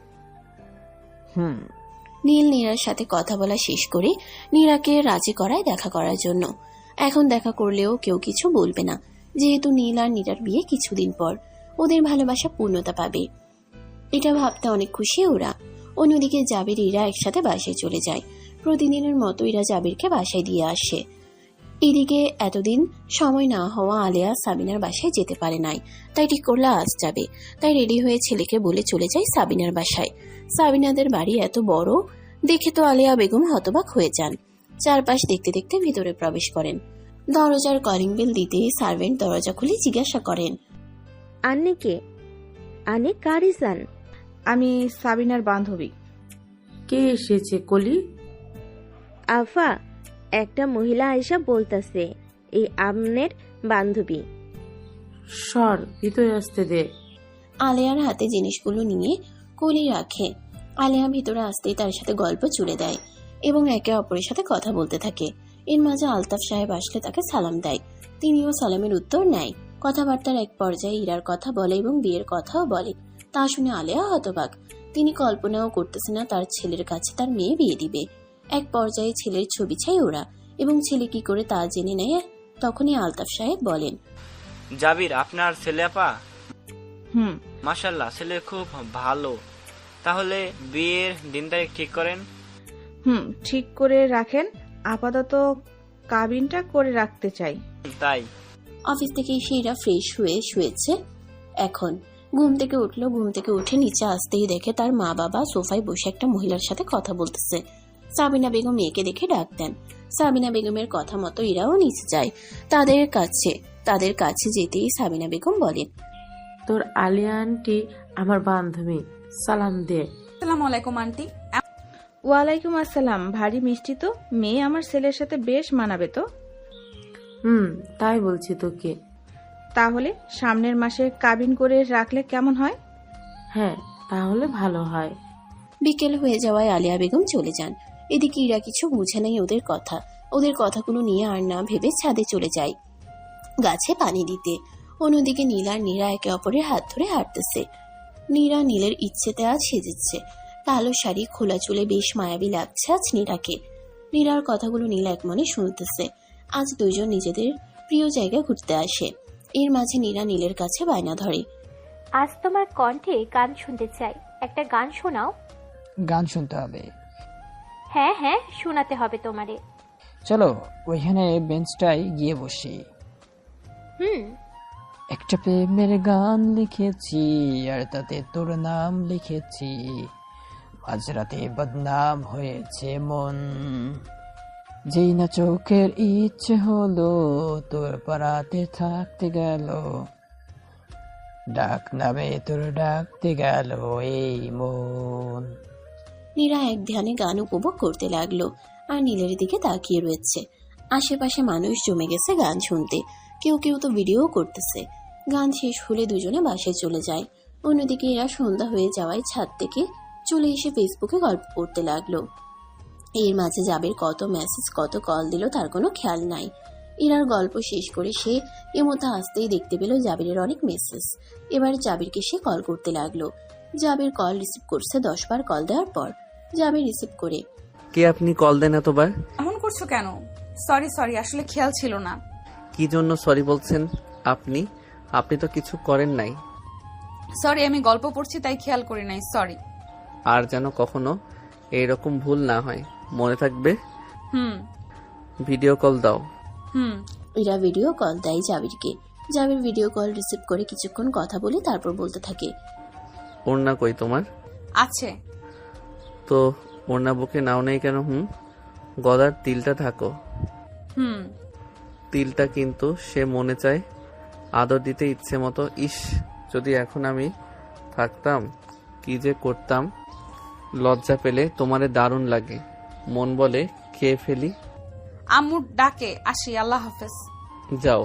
নীল নীরার সাথে কথা বলা শেষ করে নীরাকে রাজি করায় দেখা করার জন্য। এখন দেখা করলেও কেউ কিছু বলবে না, যেহেতু নীল আর নীরার বিয়ে কিছুদিন পর। ওদের ভালোবাসা পূর্ণতা পাবে, এটা ভাবতে অনেক খুশি ওরা। অন্যদিকে জাবির ইরা একসাথে বাসায় চলে যায়। প্রতিদিনের মতো ইরা জাবিরকে বাসায় দিয়ে আসে। এদিকে এতদিন সময় না হওয়া আলেয়া সাবিনার বাসায় যেতে পারে নাই, তাই ঠিক করলে আজ যাবে। তাই রেডি হয়ে ছেলেকে বলে চলে যায় সাবিনার বাসায়। সাবিনাদের বাড়ি এত বড় দেখে তো আলেয়া বেগম হতবাক হয়ে যান। চারপাশ দেখতে দেখতে ভিতরে প্রবেশ করেন। দরজার কলিং বেল দিতে সার্ভেন্ট দরজা খুলে জিজ্ঞাসা করেন, আন্নে কে? আনে কারিজান? আমি সাবিনার বান্ধবী। কে এসেছে কলি? আফা, একটা মহিলা আয়েশা বলতাছে এই আমনের বান্ধবী। সর, ভিতরে আসতে দে। আলেয়ার হাতে জিনিসগুলো নিয়ে কলি রাখে। আলেয়া ভিতরে আসতেই তার সাথে গল্প জুড়ে দেয় এবং একে অপরের সাথে কথা বলতে থাকে। এর মাঝে আলতাফ সাহেব আসলে তাকে সালাম দেয়, তিনিও সালামের উত্তর নেয়। কথাবার্তার এক পর্যায়ে ইরার কথা বলে এবং বিয়ের কথাও বলে। তা শুনে আলেয়া হতবাক। তিনি কল্পনাও করতেছে না তার ছেলের কাছে তার মেয়ে বিয়ে দিবে। এক পর্যায়ে ছেলের ছবি চাই ওরা এবং ছেলে কি করে তা জেনে নেয়। তখনই আলতাফ সাহেব বলেন, জাবির আপনার ছেলে আপা? মাশাআল্লাহ, ছেলে খুব ভালো। তাহলে বিয়ের দিন তারিখ ঠিক করেন। ঠিক করে রাখেন। আপাতত কাবিনটা করে রাখতে চাই। তাই অফিস থেকে এসে এরা ফ্রেশ হয়ে শুয়েছে। এখন ঘুম থেকে উঠলো। ঘুম থেকে উঠে নিচে আসতেই দেখে তার মা বাবা সোফায় বসে একটা মহিলার সাথে কথা বলতেছে। সাবিনা বেগম মেয়েকে দেখে ডাক দেন। সাবিনা বেগমের কথা মতো ইরাও নিচে যায় তাদের কাছে যেতেই সাবিনা বেগম বলেন, তোর আলিয়া আন্টি আমার বান্ধবী, সালাম দে। আসসালামু আলাইকুম আন্টি। ওয়ালাইকুম আসসালাম। ভারী মিষ্টি তো, মেয়ে আমার ছেলের সাথে বেশ মানাবে তো। তাই বলছি তোকে। তাহলে সামনের মাসে কাবিন করে রাখলে কেমন হয়? হ্যাঁ, তাহলে ভালো হয়। বিকেল হয়ে যাওয়ায় আলিয়া বেগম চলে যান। এদিকে ইরা কিছু বুঝে নেই ওদের কথাগুলো নিয়ে আর না ভেবে ছাদে চলে যায় গাছে পানি দিতে। অন্যদিকে নীল আর নীরা একে অপরের হাত ধরে হাঁটতেছে। নীরা নীলের ইচ্ছেতে আজ সেজেছে। কালো শাড়ি, খোলা চুলে বেশ মায়াবী লাগছে আজ নীরাকে। নীরার কথাগুলো নীল এক মনে শুনতেছে। আজ দুজন নিজেদের প্রিয় জায়গায় ঘুরতে আসে। এর মাঝে নীরা নীলের কাছে বায়না ধরে, আজ তোমার কণ্ঠে গান শুনতে চাই, একটা গান শোনাও। গান শুনতে হবে? হ্যাঁ হ্যাঁ, শোনাতে হবে তোমারে। চলো ওইখানে বেঞ্চটায় গিয়ে বসি। একটা প্রেমের গান লিখেছি আর তাতে তোর নাম লিখেছি, মাঝরাতে বদনাম হয়েছে মন, যেই না চোখের ইচ্ছে হলো তোর পাড়াতে থাকতে গেল, ডাক নামে তোর ডাকতে গেল এই মন। নীরা এক ধ্যানে গান উপভোগ করতে লাগলো আর নীলের দিকে তাকিয়ে রয়েছে। আশেপাশে মানুষ জমে গেছে গান শুনতে, কেউ কেউ তো ভিডিও করতেছে। গান শেষ হলে দুজনে বাসায় চলে যায়। অন্যদিকে এরা সন্ধ্যা হয়ে যাওয়ায় ছাদ থেকে চলে এসে ফেসবুকে গল্প করতে লাগলো। এর মাঝে জাবির কত মেসেজ কত কল দিল তার কোনো খেয়াল নাই। ইরার গল্প শেষ করে সে এমতো আসতেই দেখতে পেল জাবিরের অনেক মেসেজ। এবার জাবিরকে সে কল করতে লাগলো। জাবির কল রিসিভ করছে 10 বার কল দেওয়ার পর। জাবির রিসিভ করে, কে আপনি? কল দেন এতবার? এমন করছো কেন? সরি আসলে খেয়াল ছিল না। কি জন্য সরি বলছেন? আপনি তো কিছু করেন নাই। সরি, আমি গল্প পড়ছি তাই খেয়াল করি নাই, সরি। আর যেন কখনো এইরকম ভুল না হয়, মনে থাকবে। ভিডিও কল দাও। ইরা ভিডিও কল দেয় জাবিরকে। জাবির ভিডিও কল রিসিভ করে কিছুক্ষণ কথা বলে তারপর বলতে থাকে, ওড়না কই তোমার? আছে তো ওড়না বুকে নাও নেই কেন? গলার তিলটা থাকো। তিলটা কিন্তু সে মনে চায় আদর দিতে ইচ্ছে মতো। ইস, যদি এখন আমি থাকতাম কি যে করতাম। লজ্জা পেলে তোমারে দারুণ লাগে, মন বলে খেয়ে ফেলি। আম্মু ডাকে, আসি, আল্লাহ হাফেজ। যাও।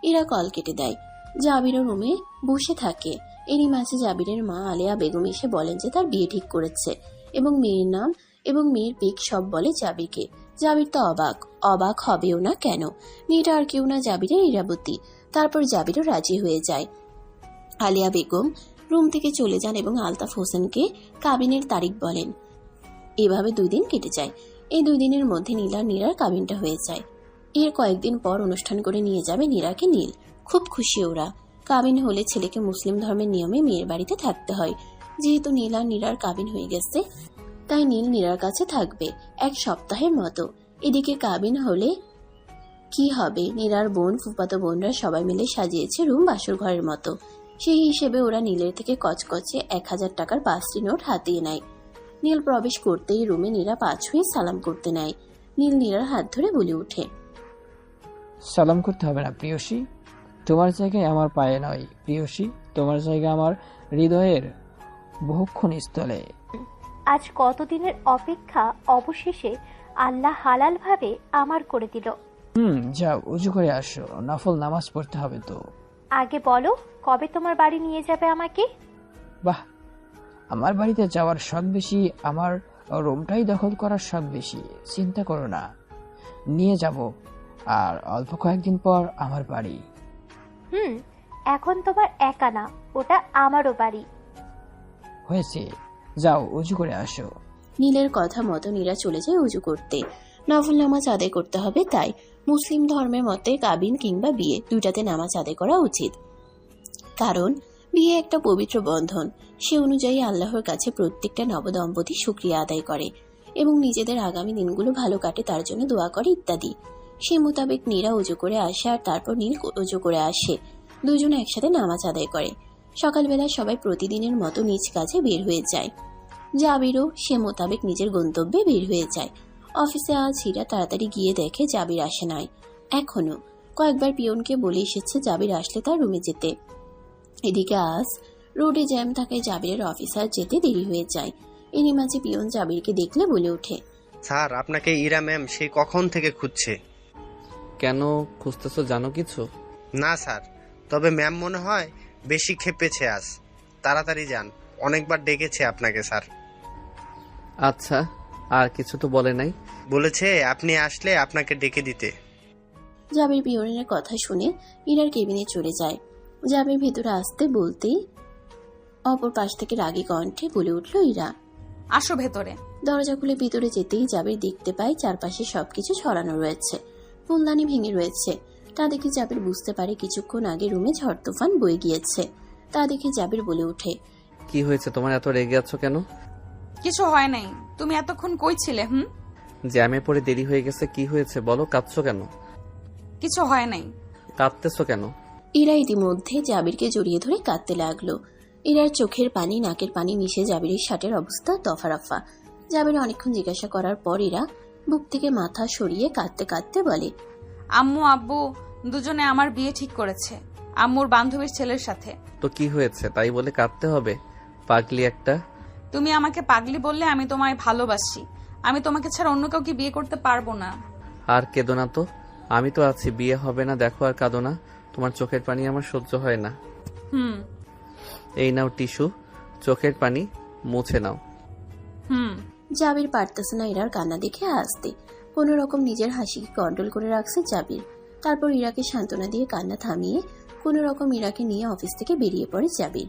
ইরা কল কেটে দেয়। জাবিরও রুমে বসে থাকে। এরই মাঝে জাবিরের মা আলিয়া বেগম এসে বলেন যে তার বিয়ে ঠিক করেছে এবং মেয়ের নাম এবং মেয়ের পিক সব বলে জাবিরকে। জাবির তো অবাক হবেও না কেন, মেয়েটা আর কেউ না জাবিরের ইরাবতী। তারপর জাবিরও রাজি হয়ে যায়। আলিয়া বেগম রুম থেকে চলে যান এবং আলতাফ হোসেনকে কাবিনের তারিখ বলেন। এভাবে 2 দিন কেটে যায়। এই 2 দিনের মধ্যে নীল আর নীরার কাবিনটা হয়ে যায়। এর কয়েকদিন পর অনুষ্ঠান করে নিয়ে যাবে নীরাকে নীল। খুব খুশি ওরা। কাবিন হলে ছেলেকে মুসলিম ধর্মের নিয়মে মেয়ের বাড়িতে থাকতে হয়। যেহেতু নীল আর নীরার কাবিন হয়ে গেছে তাই নীল নীরার কাছে থাকবে 1 সপ্তাহের মতো। এদিকে কাবিন হলে কি হবে, নীরার বোন ফুফাতো বোনরা সবাই মিলে সাজিয়েছে রুম বাসর ঘরের মতো। সেই হিসেবে ওরা নীলের থেকে কচকচে 1000 টাকার 5টি নোট হাতিয়ে নেয়। নীল প্রবেশ করতেই রুমে নীরা পাঁচ হয়ে সালাম করতে নেয়। নীল নীরার হাত ধরে বলে ওঠে, সালাম করতে হবে না প্রিয়সী, তোমার জায়গায় আমার পায়ে নয় প্রিয়সী, তোমার জায়গা আমার হৃদয়ের বহুক্ষণ স্থলে। আজ কতদিনের অপেক্ষা অবশেষে আল্লাহ হালাল ভাবে আমার করে দিল। যাও উজু করে আসো, নফল নামাজ পড়তে হবে তো। আগে বলো, কবে তোমার বাড়ি নিয়ে যাবে আমাকে? বাহ, আমার বাড়িতে যাওয়ার শখ বেশি, আমার রুমটাই দখল করার শখ বেশি। চিন্তা করো না, নিয়ে যাব। আর অল্প কয়েকদিন পর আমার বাড়ি। এখন তোমার একা না, ওটা আমারও বাড়ি। হয়েছে, যাও উজু করে আসো। নীলের কথা মতো নীরা চলে যায় উজু করতে। নফল নামাজ আদায় করতে হবে, তাই মুসলিম ধর্মের মতে কাবিন কিংবা বিয়ে দুইটাতে নামাজ আদায় করা উচিত। কারণ বিয়ে একটা পবিত্র বন্ধন। সে অনুযায়ী আল্লাহর কাছে প্রত্যেকটা নবদম্পতি শুকরিয়া আদায় করে এবং নিজেদের আগামী দিনগুলো ভালো কাটে তার জন্য দোয়া করে ইত্যাদি। সে মোতাবেক নীরা উজু করে আসে আর তারপর নীল উজু করে আসে। দুজনে একসাথে নামাজ আদায় করে। সকালবেলা সবাই প্রতিদিনের মতো নিজ কাজে বের হয়ে যায়। জাবিরও সে মোতাবেক নিজের গন্তব্যে বের হয়ে যায়। অফিসে আজ হীরা তাড়াতাড়ি গিয়ে দেখে জাবির আসে নাই এখনো। কয়েকবার পিয়নকে বলে এসেছে জাবির আসলে তার রুমে যেতে। এদিকে আজ রোডে জ্যাম থাকায় জাবিরের অফিসার যেতে দেরি হয়ে যায়। এরই মাঝে পিয়ন জাবিরকে দেখলে বলে ওঠে, স্যার আপনাকে ইরা ম্যাম সেই কখন থেকে খুঁজছে। কেন খুঁজতেছো জানো কিছু? না স্যার, তবে ম্যাম মনে হয় বেশি খেপেছে আজ। তাড়াতাড়ি যান, অনেকবার ডেকেছে আপনাকে স্যার। আচ্ছা, আর কিছু তো বলে নাই? বলেছে আপনি আসলে আপনাকে ডেকে দিতে। জাবির পিয়নের কথা শুনে ইরার কেবিনে চলে যায়। জাবির ভেতরে আসতে বলতেই অপর পাশ থেকে রাগী কণ্ঠে বলে উঠল ইরা, আসো ভেতরে। দরজা খুলে ভিতরে যেতেই জাবির দেখতে পায় চারপাশে সবকিছু ছড়ানো রয়েছে, ফুলদানি ভেঙে রয়েছে। তা দেখে জাবির বুঝতে পারে কিছুক্ষণ আগে রুমে ঝড় তুফান বয়ে গিয়েছে। তা দেখে জাবির বলে ওঠে, কি হয়েছে তোমার, এত রেগে আছো কেন? কিছু হয় নাই, তুমি এতক্ষণ কই ছিলে? জ্যামে পড়ে দেরি হয়ে গেছে। কি হয়েছে বলো, কাঁদছো কেন? কিছু হয় নাই। কাঁদতেছো কেন? ইরা ইতিমধ্যে জাবিরকে জড়িয়ে ধরে কাঁদতে লাগলো। ইরার চোখের পানি নাকের পানি মিশে জাবিরের শার্টের অবস্থা দফারফা। জাবির অনেকক্ষণ জিজ্ঞাসা করার পর ইরা বুক থেকে মাথা সরিয়ে কাঁদতে কাঁদতে বলে, আম্মু আব্বু দুজনে আমার বিয়ে ঠিক করেছে আম্মুর বান্ধবীর ছেলের সাথে। তো কি হয়েছে তাই বলে কাঁদতে হবে? পাগলি একটা। তুমি আমাকে পাগলি বললে আমি তোমায় ভালোবাসি। আমি তোমাকে ছাড়া অন্য কাউকে বিয়ে করতে পারবো না। আর কেঁদো না তো, আমি তো আছি। বিয়ে হবে না দেখো, আর কাঁদো না। তোমার চোখের পানি আমার সহ্য হয় না। এই নাও টিস্যু, চোখের পানি মুছে নাও। জাবির পারতেছে না ইরার কান্না দেখে হাসতে। কোন রকম নিজের হাসিকে কন্ট্রোল করে রাখছে জাবির। তারপর ইরাকে সান্ত্বনা দিয়ে কান্না থামিয়ে কোন রকম ইরাকে নিয়ে অফিস থেকে বেরিয়ে পড়ে জাবির।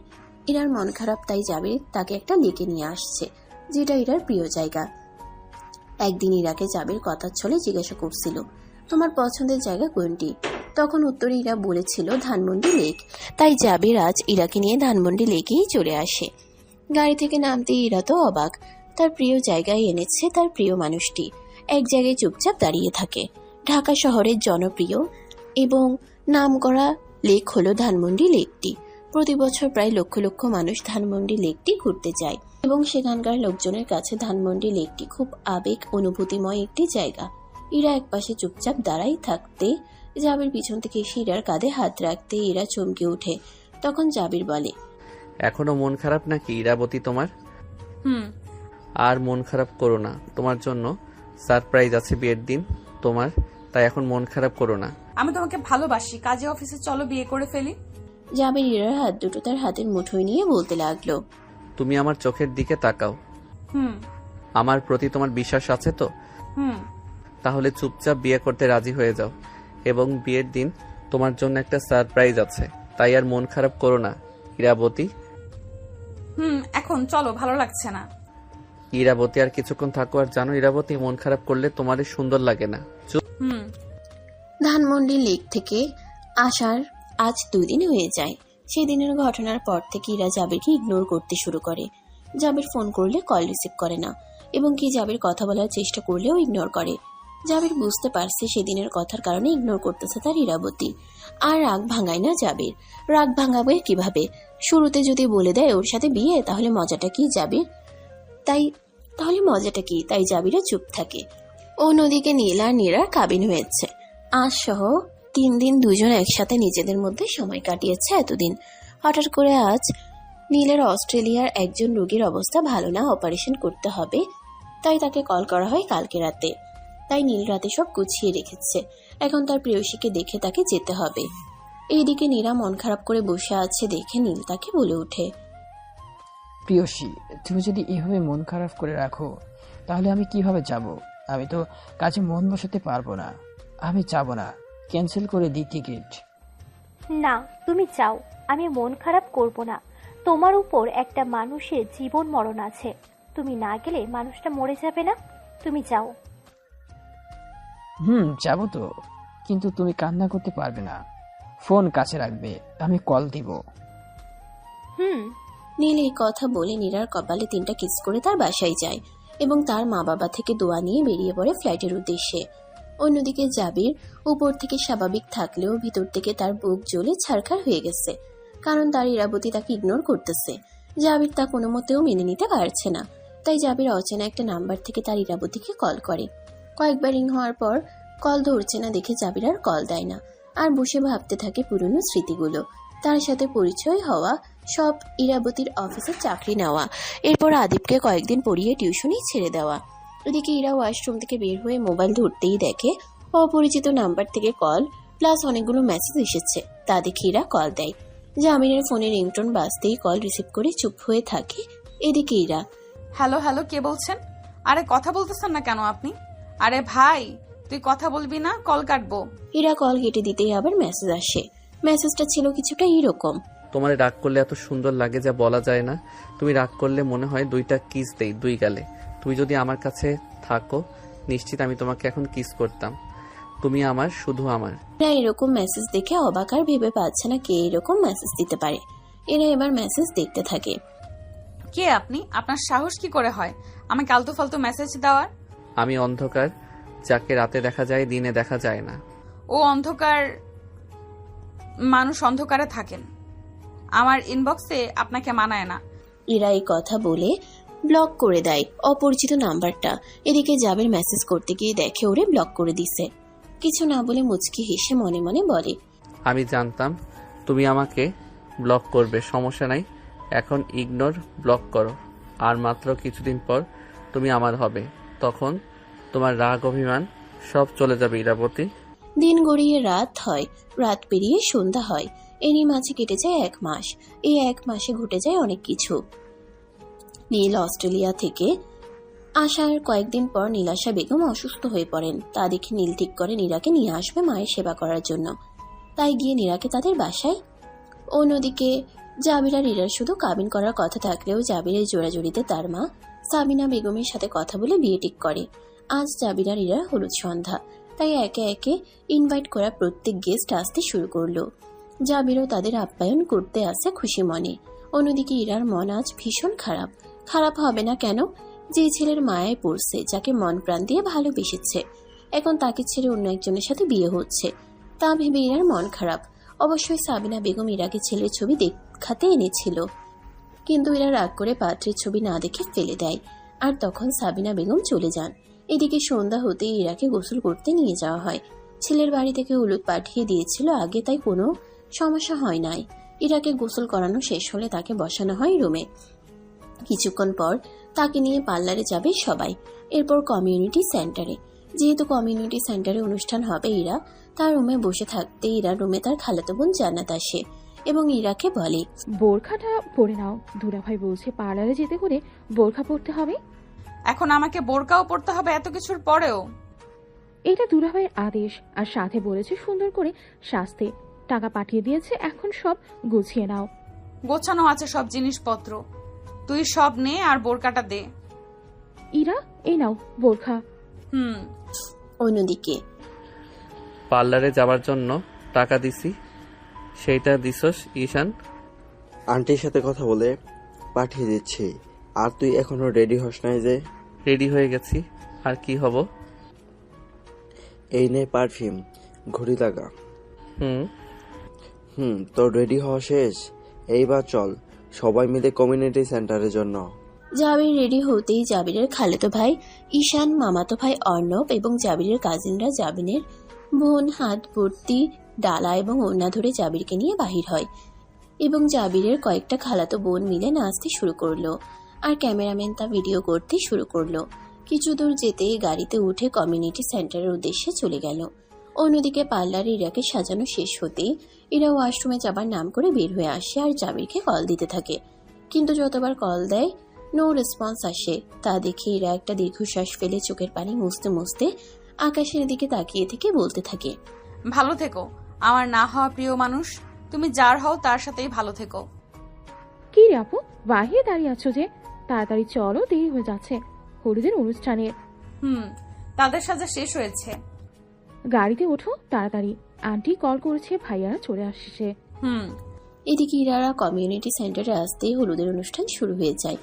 ইরার মন খারাপ, তাই জাবির তাকে একটা লেকে নিয়ে আসছে, যেটা ইরার প্রিয় জায়গা। একদিন ইরাকে জাবির কথার ছলে জিজ্ঞাসা করছিল, তোমার পছন্দের জায়গা কোনটি? তখন উত্তরে ইরা বলেছিল ধানমন্ডি লেক। তাই জাবির আজ ইরাকে নিয়ে ধানমন্ডি লেকেই চলে আসে। গাড়ি থেকে নামতে ইরা তো অবাক। তার প্রিয় জায়গায় এনেছে তার প্রিয় মানুষটি। এক জায়গায় চুপচাপ দাঁড়িয়ে থাকে। ঢাকা শহরের জনপ্রিয় এবং নামকরা লেক হলো ধানমন্ডি লেকটি। প্রতি বছর প্রায় লক্ষ লক্ষ মানুষ ধানমন্ডি লেকটি ঘুরতে যায় এবং সেখানকার লোকজনের কাছে ধানমন্ডি লেকটি খুব আবেগ অনুভূতিময় একটি জায়গা। ইরা একপাশে চুপচাপ দাঁড়াই থাকতে জাবির পিছন থেকে এসে ইরার কাঁধে হাত রাখতে ইরা চমকে ওঠে। তখন জাবির বলে, এখনো মন খারাপ নাকি ইরাবতী তোমার? আর মন খারাপ করো না, তোমার জন্য সারপ্রাইজ আছে বিয়ের দিন তোমার, তাই এখন মন খারাপ করো না। আমি তোমাকে ভালোবাসি, কাজে অফিসে চলো বিয়ে করে ফেলি। জাবির ইরার হাত দুটো তার হাতের মুঠোয় নিয়ে বলতে লাগলো, তুমি আমার চোখের দিকে তাকাও। আমার প্রতি তোমার বিশ্বাস আছে তো? তাহলে চুপচাপ বিয়ে করতে রাজি হয়ে যাও, এবং বিয়ের দিন তোমার জন্য একটা সারপ্রাইজ আছে, তাই আর মন খারাপ করো না ইরাবতী। এখন চলো, ভালো লাগছে না। ইরাবতী আর কিছুক্ষণ থাকো। আর জানো ইরাবতী, মন খারাপ করলে তোমার সুন্দর লাগে না। ধানমন্ডি লেক থেকে আসার আজ 2 দিন হয়ে যায়। সেদিনের ঘটনার পর থেকে ইরা জাবিরকে ইগনোর করতে শুরু করে। জাবির ফোন করলে কল রিসিভ করে না, এবং কি জাবির কথা বলার চেষ্টা করলেও ইগনোর করে। জাবির বুঝতে পারছে সেদিনের কথার কারণে ইগনোর করতেছে তার ইরাবতী। আর রাগ ভাঙায় না জাবির। রাগ ভাঙাবে কিভাবে? শুরুতে যদি বলে দেয় ওর সাথে বিয়ে, তাহলে মজাটা কি জাবির? তাই জাবিরা চুপ থাকে। অন্যদিকে নীল আর নীরার কাবিন হয়েছে। আজ সহ 3 দিন দুজন একসাথে নিজেদের মধ্যে সময় কাটিয়েছে এতদিন। হঠাৎ করে আজ নীলের অস্ট্রেলিয়ার একজন রোগীর অবস্থা ভালো না, অপারেশন করতে হবে। তাই তাকে কল করা হয় কালকে রাতে। তাই নীল রাতে সব গুছিয়ে রেখেছে। এখন তার প্রেয়সীকে দেখে তাকে যেতে হবে। এইদিকে নীরা মন খারাপ করে বসে আছে দেখে নীল তাকে বলে ওঠে, প্রিয়সী, তুমি যদি এভাবে মন খারাপ করে রাখো তাহলে আমি কিভাবে যাব? আমি তো কাজে মন বসাতে পারবো না। আমি যাব না, ক্যান্সেল করে দিই টিকিট। না, তুমি যাও, আমি মন খারাপ করব না। তোমার উপর একটা মানুষের জীবন মরণ আছে। তুমি না গেলে মানুষটা মরে যাবে না। তুমি যাও। যাবো তো, কিন্তু তুমি কান্না করতে পারবে না। ফোন কাছে রাখবে, আমি কল দিব। নীল এই কথা বলে নীরার কপালে 3টা কিস করে তার বাসায় যায় এবং তার মা বাবা থেকে দোয়া নিয়ে বেরিয়ে পড়ে ফ্লাইটের উদ্দেশ্যে। অন্যদিকে জাবির উপর থেকে স্বাভাবিক থাকলেও ভিতর থেকে তার বুক জ্বলে ছারখার হয়ে গেছে। কারণ তার ইরাবতী তাকে ইগনোর করতেছে। জাবির তা কোনো মতেও মেনে নিতে পারছে না। তাই জাবির অচেনা একটা নাম্বার থেকে তার ইরাবতীকে কল করে। কয়েকবার রিং হওয়ার পর কল ধরছে না দেখে জাবির আর কল দেয় না, আর বসে ভাবতে থাকে পুরনো স্মৃতিগুলো, তার সাথে পরিচয় হওয়া, সব ইরাবতীর অফিসে চাকরি নেওয়া, এরপর আদিবকে কয়েকদিন পড়িয়ে টিউশনই ছেড়ে দেওয়া। এদিকে ইরা ওয়াশরুম থেকে বের হয়ে মোবাইল ধরতেই দেখে অপরিচিত নাম্বার থেকে কল প্লাস অনেকগুলো মেসেজ এসেছে। তা দেখে ইরা কল দেয়। জামিনের ফোনে রিংটোন বাজতেই কল রিসিভ করে চুপ হয়ে থাকে। এদিকে ইরা, হ্যালো হ্যালো, কে বলছেন? আরে কথা বলতেছেন না কেন আপনি? আরে ভাই, তুই কথা বলবি না, কল কাটবো। ইরা কল কেটে দিতেই আবার মেসেজ আসে। মেসেজটা ছিল কিছুটা এরকম: তোমার রাগ করলে এত সুন্দর লাগে যা বলা যায় না। তুমি রাগ করলে মনে হয় 2টা কিস দেই 2 গালে। তুমি যদি আমার কাছে থাকো নিশ্চিত আমি তোমাকে এখন কিস করতাম। তুমি আমার, শুধু আমার। এরা এরকম মেসেজ দেখে অবাক আর ভেবে পাচ্ছে না কে এরকম মেসেজ দিতে পারে। এরা এবার মেসেজ দেখতে থাকে। কে আপনি? আপনার সাহস কি করে হয় আমাকে আলতু ফালতু মেসেজ দেওয়ার? আমি অন্ধকার, যাকে রাতে দেখা যায় দিনে দেখা যায় না। ও অন্ধকার? মানুষ অন্ধকারে থাকেন। আমার ইনবক্সে আপনাকে মানায় না। ইরা এই কথা বলে ব্লক করে দেয় অপরিচিত নাম্বারটা। এদিকে জাবির মেসেজ করতে গিয়ে দেখে ওরে ব্লক করে দিছে। কিছু না বলে মুচকি হেসে মনে মনে বলে, আমি জানতাম তুমি আমাকে ব্লক করবে, সমস্যা নাই। এখন ইগনোর, ব্লক করো। আর মাত্র কিছুদিন পর তুমি আমার হবে, তখন তোমার রাগ অভিমান সব চলে যাবে ইরাবতী। দিন গড়িয়ে রাত হয়, রাত পেরিয়ে সন্ধ্যা হয়। এরই মাঝে কেটে যায় 1 মাস। এই 1 মাসে ঘটে যায় অনেক কিছু। নীল অস্ট্রেলিয়া থেকে আসার কয়েকদিন পর নীলাশা বেগম অসুস্থ হয়ে পড়েন। তা দেখে নীল ঠিক করে নীরাকে নিয়ে আসবে মায়ের সেবা করার জন্য। তাই গিয়ে নীরাকে তাদের বাসায়। অন্যদিকে জাবির আর ইরার শুধু কাবিন করার কথা থাকলেও জাবিরের জোড়াজুড়িতে তার মা সাবিনা বেগমের সাথে কথা বলে বিয়ে ঠিক করে। আজ জাবির আর ইরার হলুদ সন্ধ্যা, তাই একে একে ইনভাইট করা প্রত্যেক গেস্ট আসতে শুরু করলো। জাবিরও তাদের আপ্যায়ন করতে আসে খুশি মনে। অন্যদিকে ইরার মন আজ ভীষণ খারাপ। খারাপ হবে না কেন? যে ছেলের মায়ায় পড়ছে, যাকে মন প্রাণ দিয়ে ভালোবেসেছে, এখন তাকে ছেড়ে অন্য একজনের সাথে বিয়ে হচ্ছে, তা ভেবে ইরার মন খারাপ। অবশ্যই সাবিনা বেগম ইরাকে ছেলের ছবি দেখাতে এনেছিল, কিন্তু ইরা রাগ করে পাত্রের ছবি না দেখে ফেলে দেয়। আর তখন সাবিনা বেগম চলে যান। এদিকে সন্ধ্যা হতেই ইরাকে গোসল করতে নিয়ে যাওয়া হয়। ছেলের বাড়ি থেকে হলুদ পাঠিয়ে দিয়েছিল আগে, তাই কোনো সমস্যা হয় নাই। ইরাকে গোসল করানো শেষ হলে তাকে বসানো হয় রুমে। কিছুক্ষণ পর তাকে নিয়ে পার্লারে যাবে সবাই, এরপর কমিউনিটি সেন্টারে। যেহেতু কমিউনিটি সেন্টারে অনুষ্ঠান হবে, ইরা তার রুমে বসে থাকতে ইরা রুমে তার খালাতো বোন জান্নাত আসে এবং ইরাকে বলে, বোরখাটা পরে নাও, দুলাভাই বলছে পার্লারে যেতে করে বোরখা পরতে হবে। এখন আমাকে বোরকাও পরতে হবে এত কিছুর পরেও? এটা দুলাভাইয়ের আদেশ, আর সাথে বলেছে সুন্দর করে সাজতে। টাকা পাঠিয়ে দিয়েছে, এখন সব গুছিয়ে নাও। গোছানো আছে সব জিনিসপত্র, তুই সব নে আর বোরকাটা দে। ইরা, এই নাও বোরখা। অন্যদিকে পার্লারে যাওয়ার জন্য টাকা দিছি, সেইটা দিছস ঈশান? আন্টির সাথে কথা বলে পাঠিয়ে দিচ্ছি। আর তুই এখনো রেডি হস নাই যে? রেডি হয়ে গেছি, আর কি হব? এই নে পারফিউম, ঘড়ি লাগা। তোর রেডি হওয়া শেষ? এইবার চল সবাই মিলে কমিউনিটি সেন্টারের জন্য। জাবির রেডি হতেই জাবিরের খালাতো ভাই ঈশান, মামাতো ভাই অর্ণব এবং জাবিরের কাজিনরা জাবিনের বোন হাত ভর্তি ডালা এবং ওড়না ধরে জাবিরকে নিয়ে বাহির হয় এবং জাবিরের কয়েকটা খালাতো বোন মিলে নাচতে শুরু করলো আর ক্যামেরাম্যান তা ভিডিও করতে শুরু করলো। কিছু দূর যেতে গাড়িতে উঠে কমিউনিটি সেন্টারের উদ্দেশ্যে চলে গেল। অন্যদিকে পার্লারে ইরাকে সাজানো শেষ হতেই ইরা ওয়াশরুমে যাবার নাম করে বের হয়ে আসে আর জাবিরকে কল দিতে থাকে, কিন্তু যতবার কল দেয় নো রেসপন্স আসে। তা দেখে ইরা একটা দীর্ঘশ্বাস ফেলে চোখের পানি মুছতে মুছতে আকাশের দিকে তাকিয়ে থেকে বলতে থাকে, ভালো থেকো আমার না হওয়া প্রিয় মানুষ, তুমি যার হও তার সাথেই ভালো থেকো। কি রে আপু, বাহিরে দাঁড়িয়ে আছো যে? তাড়াতাড়ি চলো, দেরি হয়ে যাচ্ছে হলুদের অনুষ্ঠানে। তাদের সাজা শেষ হয়েছে। গাড়িতে ওঠো তাড়াতাড়ি, আন্টি কল করেছে, ভাইয়ারা চলে আসছে। এদিকে ইরারা কমিউনিটি সেন্টারে আসতেই হলুদের অনুষ্ঠান শুরু হয়ে যায়।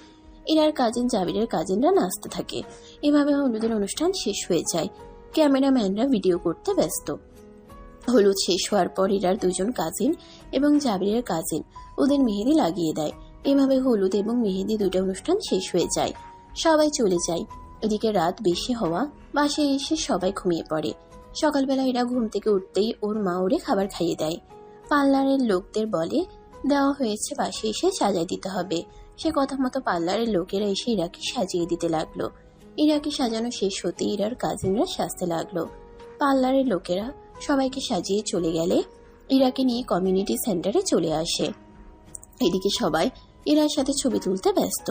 ইরার কাজিন জাবিরের কাজিনরা নাচতে থাকে। এভাবে হলুদের অনুষ্ঠান শেষ হয়ে যায়। ক্যামেরাম্যানরা ভিডিও করতে ব্যস্ত। হলুদ শেষ হওয়ার পর ইরার দুজন কাজিন এবং জাবিরের কাজিন ওদের মেহেদি লাগিয়ে দেয়। এভাবে হলুদ এবং মেহেদি দুটো অনুষ্ঠান শেষ হয়ে যায়। সবাই চলে যায়। এদিকে রাত বেশি হওয়া, বাসায় এসে সবাই ঘুমিয়ে পড়ে। সকালবেলা এরা ঘুম থেকে উঠতেই ওর মা ওরে খাবার খাইয়ে দেয়। পার্লারের লোকদের বলে দেওয়া হয়েছে, বাসায় এসে সাজায় দিতে হবে। সে কথা মতো পার্লারের লোকেরা এসে ইরাকে সাজিয়ে দিতে লাগলো। ইরাকে সাজানো শেষ হতে ইরার কাজিনরা সাজতে লাগলো। পার্লারের লোকেরা সবাইকে সাজিয়ে চলে গেলে ইরাকে নিয়ে কমিউনিটি সেন্টারে চলে আসে। এদিকে সবাই ইরার সাথে ছবি তুলতে ব্যস্ত।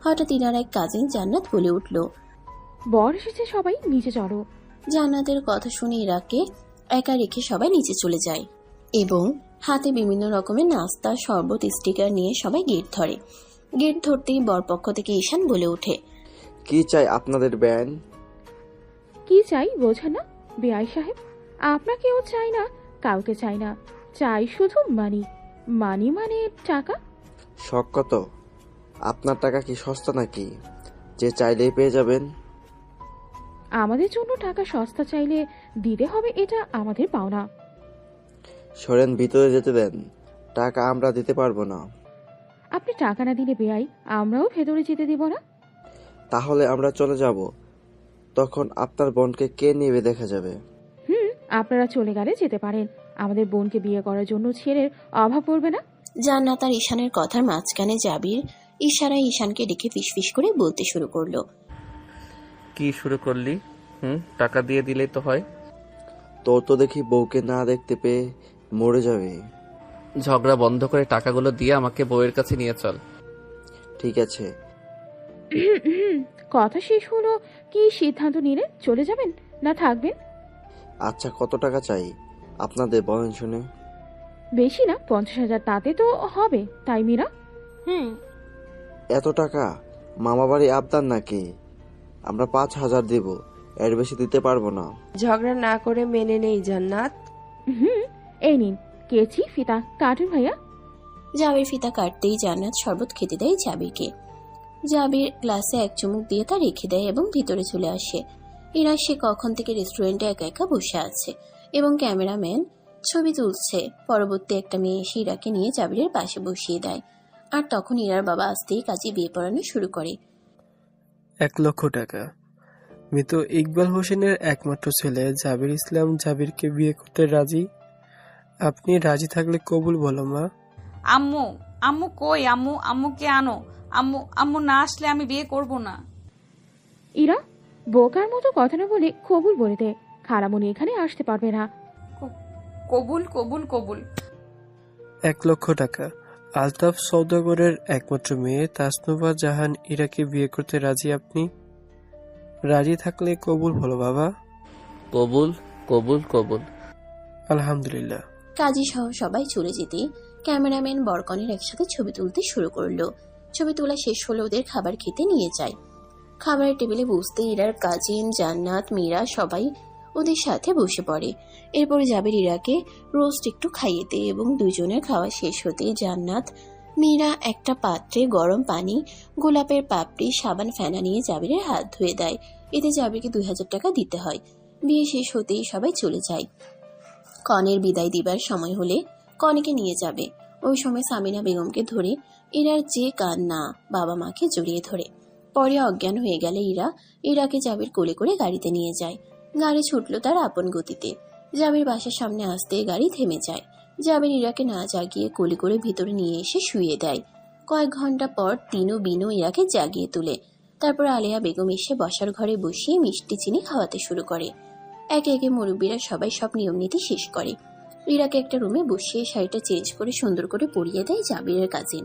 হঠাৎ ইরার এক কাজিন জান্নাত বলে উঠল, বর এসেছে, সবাই নিচে চলো। জান্নাতের কথা শুনে ইরাকে একা রেখে সবাই নিচে চলে যায় এবং হাতে বিভিন্ন রকমের নাস্তা, শরবত, স্টিকার নিয়ে সবাই গেট ধরে। গেট ধরতেই বরপক্ষ থেকে ঈশান বলে ওঠে, কি চাই আপনাদের ব্যান? কি চাই বোঝেন না বেআই সাহেব? আপনাকেও চাই না, কাউকে চাই না, চাই শুধু মানি। মানি মানে টাকা। শখ কত? আপনার টাকা কি সস্তা নাকি যে চাইলেই পেয়ে যাবেন? আমাদের জন্য টাকা সস্তা, চাইলে দিতে হবে, এটা আমাদের পাওনা। সরেন, ভিতরে যেতে দেন, টাকা আমরা দিতে পারবো না। আপনি টাকা না দিলে বেআই আমরাও ভেতরে যেতে দিব না। তাহলে আমরা চলে যাব, তখন আপনার বোনকে কে নেবে দেখা যাবে। আপনারা চলে গেলে যেতে পারেন, আমাদের বোনকে বিয়ে করার জন্য ছেলের অভাব পড়বে না। জান্নাত আর ঈশানের কথার মাঝখানে জাবির ইশারায় ঈশানকে ডেকে ফিসফিস করে বলতে শুরু করলো, কি শুরু করলি? টাকা দিয়ে দিলেই তো হয়। তোর তো দেখি বউকে না দেখতে পেয়ে মরে যাবে। ঝগড়া বন্ধ করে টাকাগুলো দিয়ে আমাকে বউয়ের কাছে নিয়ে চল। ঠিক আছে। কথা শেষ হলো, কি সিদ্ধান্ত নিলেন? চলে যাবেন না থাকবেন? আচ্ছা, কত টাকা চাই আপনাদের বলেন শুনে। বেশি না, 50,000, তাতে তো হবে, তাই মীরা? এত টাকা? মামা বাড়ি আবদার নাকি? আমরা 5,000 দিব, এর বেশি দিতে পারবো না। ঝগড়া না করে মেনে নেই জান্নাত। এই নিন কেচি, ফিতা কাটুন ভাইয়া। জাবির ফিতা কাটতেই জান্নাত শরবত খেতে দেয় জাবিরকে। জাবির গ্লাসে এক চুমুক দিয়ে তা রেখে দেয় এবং ভিতরে চলে আসে। ইরা সে কখন থেকে রেস্টুরেন্টে একা একা বসে আছে এবং ক্যামেরাম্যান ছবি তুলছে। পরবর্তী একটা মেয়ে এসে ইরাকে নিয়ে জাবিরের পাশে বসিয়ে দেয়। আর তখন ইরার বাবা আসতেই কাজে বিয়ে পড়ানো শুরু করে। 1 লক্ষ টাকা। মৃত ইকবাল হোসেনের একমাত্র ছেলে জাবির ইসলাম জাবিরকে বিয়ে করতে রাজি। আপনি রাজি থাকলে কবুল বলো মা। আম্মু, আম্মু কই? আম্মু, আম্মুকে আনো। আম্মু, আম্মু না আসলে আমি বিয়ে করব না। ইরা বোকার মতো কথা না বলে কবুল বলে দে, খালামণি এখানে আসতে পারবে না। কবুল, কবুল, কবুল। 1 লক্ষ টাকা। আলতাফ সওদাগরের একমাত্র মেয়ে তাসনুভা জাহান ইরাকে বিয়ে করতে রাজি। আপনি রাজি থাকলে কবুল বলো বাবা। কবুল, কবুল, কবুল। আলহামদুলিল্লাহ। কাজী সহ সবাই চলে যেতে ক্যামেরাম্যান বরকনের একসাথে ছবি তুলতে শুরু করলো। ছবি তোলা শেষ হলে ওদের খাবার খেতে নিয়ে যায়। খাবারের টেবিলে বসতে ইরার কাজিন জান্নাত, মীরা সবাই ওদের সাথে বসে পড়ে। এরপর জাবির ইরাকে রোস্ট একটু খাইয়ে দেয় এবং দুজনের খাওয়া শেষ হতে জান্নাত, মীরা একটা পাত্রে গরম পানি, গোলাপের পাপড়ি, সাবান, ফেনা নিয়ে জাবিরের হাত ধুয়ে দেয়। এতে জাবিরকে 2000 টাকা দিতে হয়। বিয়ে শেষ হতেই সবাই চলে যায়। কনের বিদায় দিবার সময় হলে কনেকে নিয়ে যাবে। ওই সময় সামিনা বেগমকে ধরে ইরার যে কান্না, বাবা মাকে জড়িয়ে ধরে। পরে অজ্ঞান হয়ে গেলে ইরাকে জাবির কোলে করে গাড়িতে নিয়ে যায়। গাড়ি ছুটল তার আপন গতিতে। জাবির বাসার সামনে আসতে গাড়ি থেমে যায়। জাবির ইরাকে না জাগিয়ে কোলে করে ভিতরে নিয়ে এসে শুইয়ে দেয়। কয়েক ঘন্টা পর তিনু বিনু ইরাকে জাগিয়ে তুলে। তারপর আলেয়া বেগম এসে বসার ঘরে বসিয়ে মিষ্টি চিনি খাওয়াতে শুরু করে। একে একে মুরব্বীরা সবাই সব নিয়ম নীতি শেষ করে। ইরাকে একটা রুমে বসিয়ে শাড়িটা চেঞ্জ করে সুন্দর করে পরিয়ে দেয় জাবিরের কাজিন।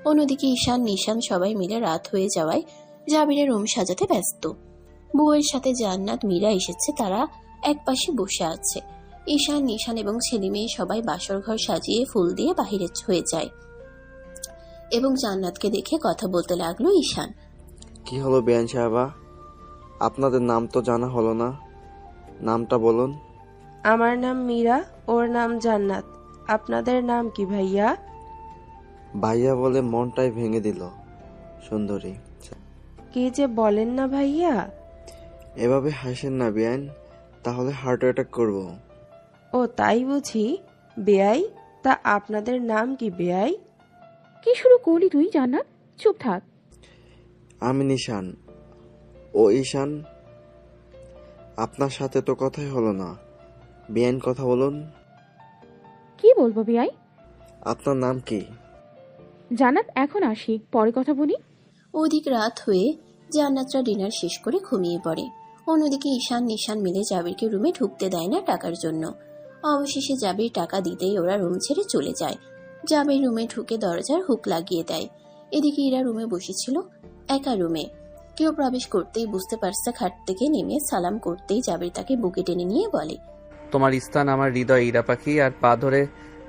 অন্যদিকে ঈশান, নিশান সবাই মিলে রাত হয়ে যাওয়ায় জাবিরের রুম সাজাতে ব্যস্ত। বউয়ের সাথে জান্নাত, মীরা এসেছে, তারা এক পাশে বসে আছে। ঈশান, নিশান এবং ছেলে মেয়ে সবাই বাসর ঘর সাজিয়ে ফুল দিয়ে বাহিরে হয়ে যায় এবং জান্নাতকে দেখে কথা বলতে লাগলো ঈশান। কি হলো বেয়ান সাহেবা, আপনাদের নাম তো জানা হলো না, নামটা বলুন। আমার নাম মীরা, ওর নাম জান্নাত। আপনাদের নাম কি ভাইয়া? ভাইয়া বলে মনটাই ভেঙে দিল সুন্দরী। কি যে বলেন না ভাইয়া। এভাবে হাসেন না বেয়ান, তাহলে হার্ট অ্যাটাক করব। ও তাই বুঝি? বেয়াই, তা আপনাদের নাম কি বেয়াই? কি শুরু করলি তুই জান্নাত? চুপ থাক। আমি নিশান, ও ঈশান। আপনার সাথে তো কথাই হলো না, বেআইন কথা বলুন। কি বলবো বেয়াই? আপনার নাম কি? জান্নাত, এখন আসি, পরে কথা বলি। অধিক রাত হয়ে জান্নাতরা ডিনার শেষ করে ঘুমিয়ে পড়ে। অন্যদিকে ঈশান নিশান মিলে জাবিরকে রুমে ঢুকতে দেয় না টাকার জন্য। অবশেষে জাবির টাকা দিতেই ওরা রুম ছেড়ে চলে যায়। জাবির রুমে ঢুকে দরজার হুক লাগিয়ে দেয়। এদিকে ইরা রুমে বসেছিল একা রুমে। কেউ প্রবেশ করতেই বুঝতে পারছে খাট থেকে নেমে সালাম করতেই জাবির তাকে বুকে টেনে নিয়ে বলে, তোমার স্থান আমার হৃদয় ইরা পাখি, আর পা ধরে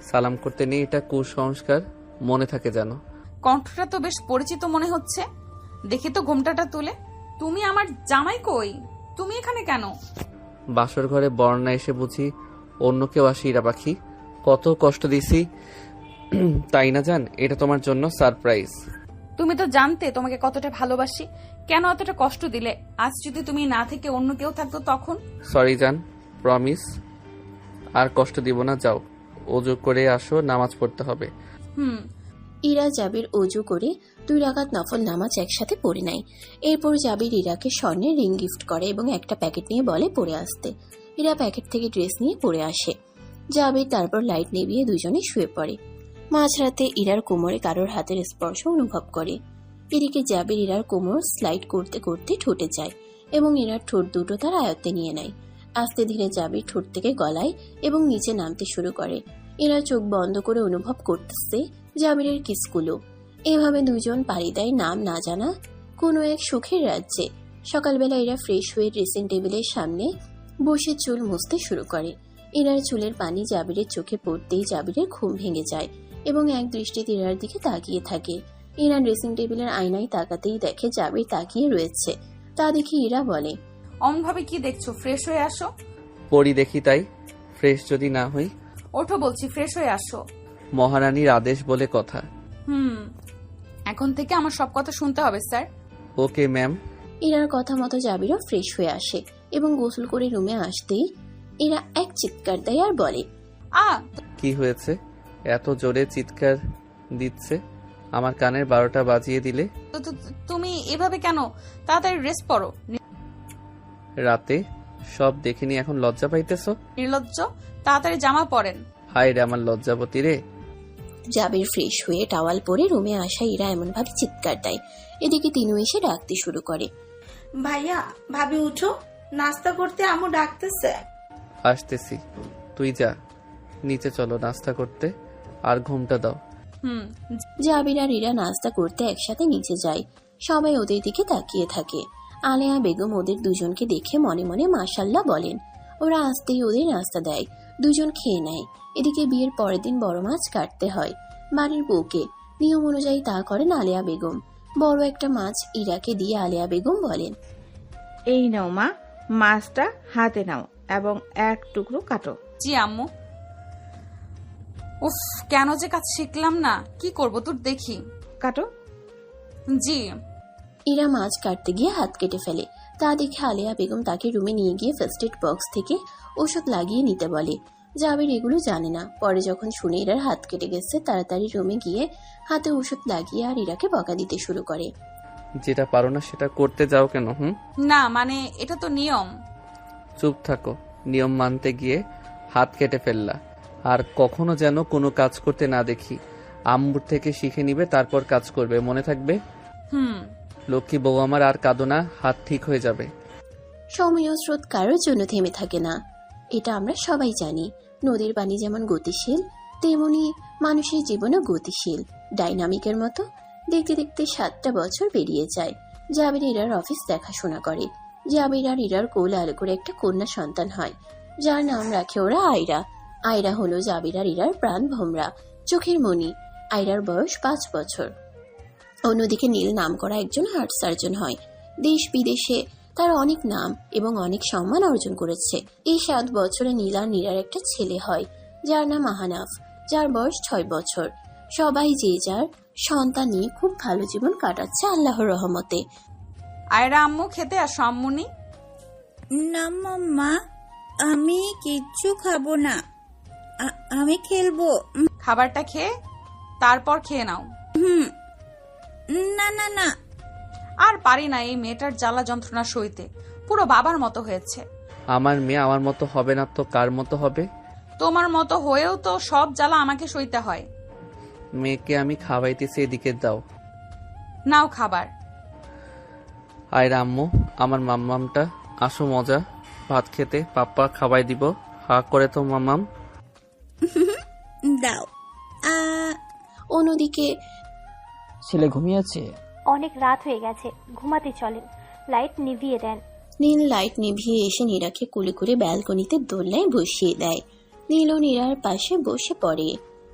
সালাম করতে নেই, এটা কুসংস্কার, মনে থাকে জানো। কণ্ঠটা তো বেশ পরিচিত মনে হচ্ছে। দেখি তো ঘোমটাটা তুলে। তুমি আমার জামাই কই? তুমি এখানে কেন? বাসর ঘরে বর্ণা এসে বুঝি অন্য কেউ আসে ইরা পাখি? কত কষ্ট দিছি তাই না জান? এটা তোমার জন্য সারপ্রাইজ। তুমি তো জানতে তোমাকে কতটা ভালোবাসি, কেন এতটা কষ্ট দিলে? আজ যদি তুমি না থেকে অন্য কেউ থাকতো তখন? সরি জান, প্রমিস আর কষ্ট দিব না। যাও ওযু করে আসো, নামাজ পড়তে হবে। ইরা জাবির অজু করে 2 রাকাত নফল নামাজ একসাথে পড়ে নেয়। এরপর জাবির ইরাকে স্বর্ণের রিং গিফট করে এবং একটা প্যাকেট নিয়ে বলে পরে আসতে। ইরা প্যাকেট থেকে ড্রেস নিয়ে পরে আসে। জাবির তারপর লাইট নিভিয়ে দুজনে শুয়ে পড়ে। মাঝরাতে ইরার কোমরে কারোর হাতের স্পর্শ অনুভব করে। এদিকে জাবির ইরার কোমর স্লাইড করতে করতে ঠোঁটে যায় এবং ইরার ঠোঁট দুটো তার আয়ত্তে নিয়ে নেয়। আস্তে ধীরে জাবির ঠোঁট থেকে গলায় এবং নিচে নামতে শুরু করে। ইরা চোখ বন্ধ করে অনুভব করতেছে জাবিরের কিসগুলো। এভাবে দুজন পাড়ি দেয় নাম না জানা কোনো এক সুখের রাজ্যে। সকালবেলা এরা ফ্রেশ হয়ে ড্রেসিং টেবিলের সামনে বসে চুল মুছতে শুরু করে। ইরার চুলের পানি জাবিরের চোখে পড়তেই জাবিরের ঘুম ভেঙে যায় এবং এক দৃষ্টিতে ইরার দিকে তাকিয়ে থাকে। ইরা ড্রেসিং টেবিলের আয়নায় তাকাতেই দেখে জাবির তাকিয়ে রয়েছে। তা দেখে ইরা বলে, অমনভাবে কি দেখছো? ফ্রেশ হয়ে আসো। পড়ি দেখি তাই? ফ্রেশ যদি না হই? ওঠো বলছি, ফ্রেশ হয়ে আসো। মহারানীর আদেশ বলে কথা। এখন থেকে আমার সব কথা শুনতে হবে স্যার। Okay ma'am. ইরার কথা মতো জাবিরও ফ্রেশ হয়ে আসে এবং গোসল করে রুমে আসতেই ইরা এক চিৎকার দেয় আর বলে, কি হয়েছে? এত জোরে চিৎকার দিচ্ছে? আমার কানের 12টা বাজিয়ে দিলে। তুমি এভাবে কেন? তাড়াতাড়ি ড্রেস পরো। রাতে সব দেখিনি, এখন লজ্জা পাইতেছো? নির্লজ্জ, তাড়াতাড়ি জামা পরেন। হায় রে আমার লজ্জাবতী রে। জাবির ফ্রেশ হয়ে টাওয়াল পরে রুমে আসা ইরা এমন ভাবে চিৎকার দেয়। এদিকে তিনু এসে ডাকতে শুরু করে, ভাইয়া ভাবি উঠো, নাস্তা করতে আম্মু ডাকতেছে। আসতেছি, তুই যা নিচে, চলো নাস্তা করতে, আর ঘুমটা দাও। জাবির আর ইরা নাস্তা করতে একসাথে নিচে যায়। সবাই ওদের দিকে তাকিয়ে থাকে। আলেয়া বেগম ওদের দুজনকে দেখে মনে মনে মাশাল্লাহ বলেন। ওরা আসতেই ওদের নাস্তা দেয়, দুজন খেয়ে নেয়। এদিকে বিয়ের পরের দিন বড় মাছ কাটতে হয় বাড়ির বউকে। নিয়ম অনুযায়ী তা করেন আলেয়া বেগম। বড় একটা মাছ ইরাকে দিয়ে আলেয়া বেগম বলেন, এই নাও মা, মাছটা হাতে নাও এবং এক টুকরো কাটো। জি আম্মু। উফ, কেন যে কাজ শিখলাম না, কি করব তোর দেখি। কাটো। জি। ইরা মাছ কাটতে গিয়ে হাত কেটে ফেলে। তা দেখে আলেয়া বেগম তাকে রুমে নিয়ে গিয়ে ফার্স্ট এড বক্স থেকে ওষুধ লাগিয়ে নিতে বলে। জাবির এগুলো জানে না। পরে যখন শুনে ইরার হাত কেটে গেছে, তাড়াতাড়ি রুমে গিয়ে হাতে ওষুধ লাগিয়ে আর ইরাকে বকা দিতে শুরু করে। যেটা পারো না সেটা করতে যাও কেন? না মানে এটা তো নিয়ম। চুপ থাকো। নিয়ম মানতে গিয়ে হাত কেটে ফেললা, আর কখনো যেন কোনো কাজ করতে না দেখি। আম্মুর থেকে শিখে নিবে, তারপর কাজ করবে, মনে থাকবে। লক্ষ্মী বউ আমার, আর কাঁদো না, হাত ঠিক হয়ে যাবে। সময় ও স্রোত কারোর জন্য থেমে থাকে না, এটা আমরা সবাই জানি। নদীর পানি যেমন গতিশীল, তেমনি মানুষের জীবনও গতিশীল, ডাইনামিকের মতো। দেখতে দেখতে 7টা বছর পেরিয়ে যায়। জাবির ইরার অফিস দেখাশোনা করে। জাবির আর ইরার কোলে আলো করে একটা কন্যা সন্তান হয়, যার নাম রাখে ওরা আয়রা। আয়রা হলো জাবির আর ইরার প্রাণ ভোমরা, চোখের মণি। আয়রার বয়স 5 বছর। অন্যদিকে নীল নাম করা একজন হার্ট সার্জন হয়। দেশ বিদেশে তার অনেক নাম এবং অনেক সম্মান অর্জন করেছে। এই 7 বছরে নীল আর নীরার একটা ছেলে হয়, যার নাম আহানাফ, যার বয়স 6 বছর। সবাই যে যার সন্তান নিয়ে খুব ভালো জীবন কাটাচ্ছে আল্লাহর রহমতে। আয়রা আম্মু, খেতে আসো আম্মুনি। না মাম্মা, আমি কিচ্ছু খাবো না, আমি খেলবো। খাবারটা খেয়ে তারপর খেয়ে নাও। না না না, আর পারি না এই মেয়েটার জ্বালা যন্ত্রণা সইতে, পুরো বাবার মতো হয়েছে। আমার মেয়ে আমার মতো হবে না তো কার মতো হবে? তোমার মতো হয়েও তো সব জ্বালা আমাকে সইতে হয়। মেয়েকে আমি খাওয়াইতেছি, এদিকে দাও। নাও খাবার। আয় আম্মু, আমার মাম্মামটা আসো মজা ভাত খেতে, পাপ্পা খাওয়াই দিব। হা করে তো মাম্মাম। দাও। অন্যদিকে ছেলে ঘুমিয়েছে। অনেক রাত হয়ে গেছে, ঘুমাতে চলেন। লাইট নিভিয়ে দেন। নীল লাইট নিভিয়ে এসে নীরাকে কুলে করে ব্যালকনিতে দোলনায় বসিয়ে দেয়। নীল ও নীরার পাশে বসে পড়ে।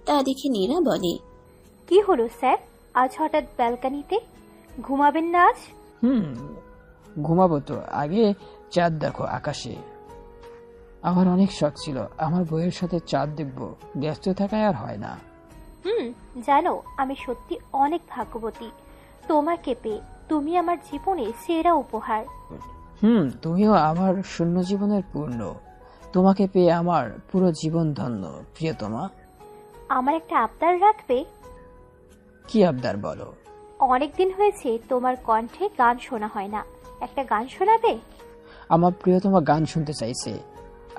তা দেখে নীরা বলে, কি হলো স্যার, আজ হঠাৎ ব্যালকনিতে? ঘুমাবেন না আজ? ঘুমাবো তো, আগে চাঁদ দেখো আকাশে। আমার অনেক শখ ছিল আমার বইয়ের সাথে চাঁদ দেখবো, ব্যস্ত থাকায় আর হয় না। জানো আমি সত্যি অনেক ভাগ্যবতী তোমাকে পেয়ে। তুমি আমার জীবনে সেরা উপহার। তুমিও আমার শূন্য জীবনের পূর্ণ। তোমাকে পেয়ে আমার পুরো জীবন ধন্য প্রিয়তমা। আমার একটা আবদার রাখবে? কি আবদার বলো? অনেকদিন হয়েছে তোমার কণ্ঠে গান শোনা হয় না, একটা গান শোনাবে? আমার প্রিয়তমা গান শুনতে চাইছে,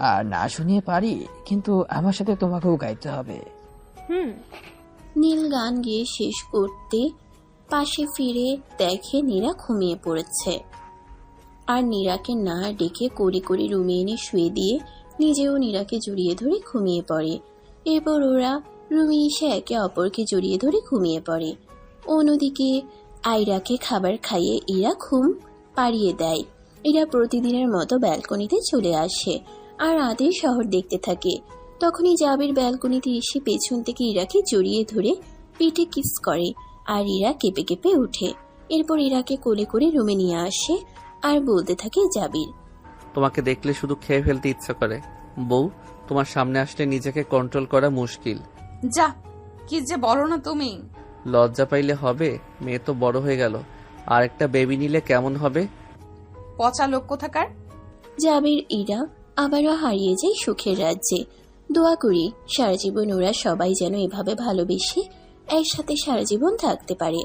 আর না শুনিয়ে পারি, কিন্তু আমার সাথে তোমাকেও গাইতে হবে। নীল গান গিয়ে শেষ করতে পাশে ফিরে দেখে নীরা ঘুমিয়ে পড়েছে। আর নীরাকে না ডেকে কড়ি করে রুমে এনে শুয়ে দিয়ে নিজেও নীরাকে জড়িয়ে ধরে ঘুমিয়ে পড়ে। এরপর ওরা রুমে এসে একে অপরকে জড়িয়ে ধরে ঘুমিয়ে পড়ে। অন্যদিকে আয়রাকে খাবার খাইয়ে ইরা ঘুম পাড়িয়ে দেয়। ইরা প্রতিদিনের মতো ব্যালকনিতে চলে আসে আর আদের শহর দেখতে থাকে। তখনই জাবির ব্যালকনিতে এসে পেছন থেকে ইরাকে জড়িয়ে ধরে পিঠে কিস করে আর ইরা কেঁপে কেঁপে উঠে। এরপর ইরাকে কোলে করে রুমে নিয়ে আসে আর বলতে থাকে জাবির, তোমাকে দেখলে শুধু খেয়ে ফেলতে ইচ্ছা করে বউ, তোমার সামনে আসলে নিজেকে কন্ট্রোল করা মুশকিল। যা, কি যে বলো না তুমি। লজ্জা পাইলে হবে? মেয়ে তো বড় হয়ে গেল, আর একটা বেবি নিলে কেমন হবে? পচা লোক কোথাকার। জাবির ইরা আবারও হারিয়ে যায় সুখের রাজ্যে। দোয়া করি সারা জীবন ওরা সবাই যেন এভাবে ভালোবেসে একসাথে সারা জীবন থাকতে পারে।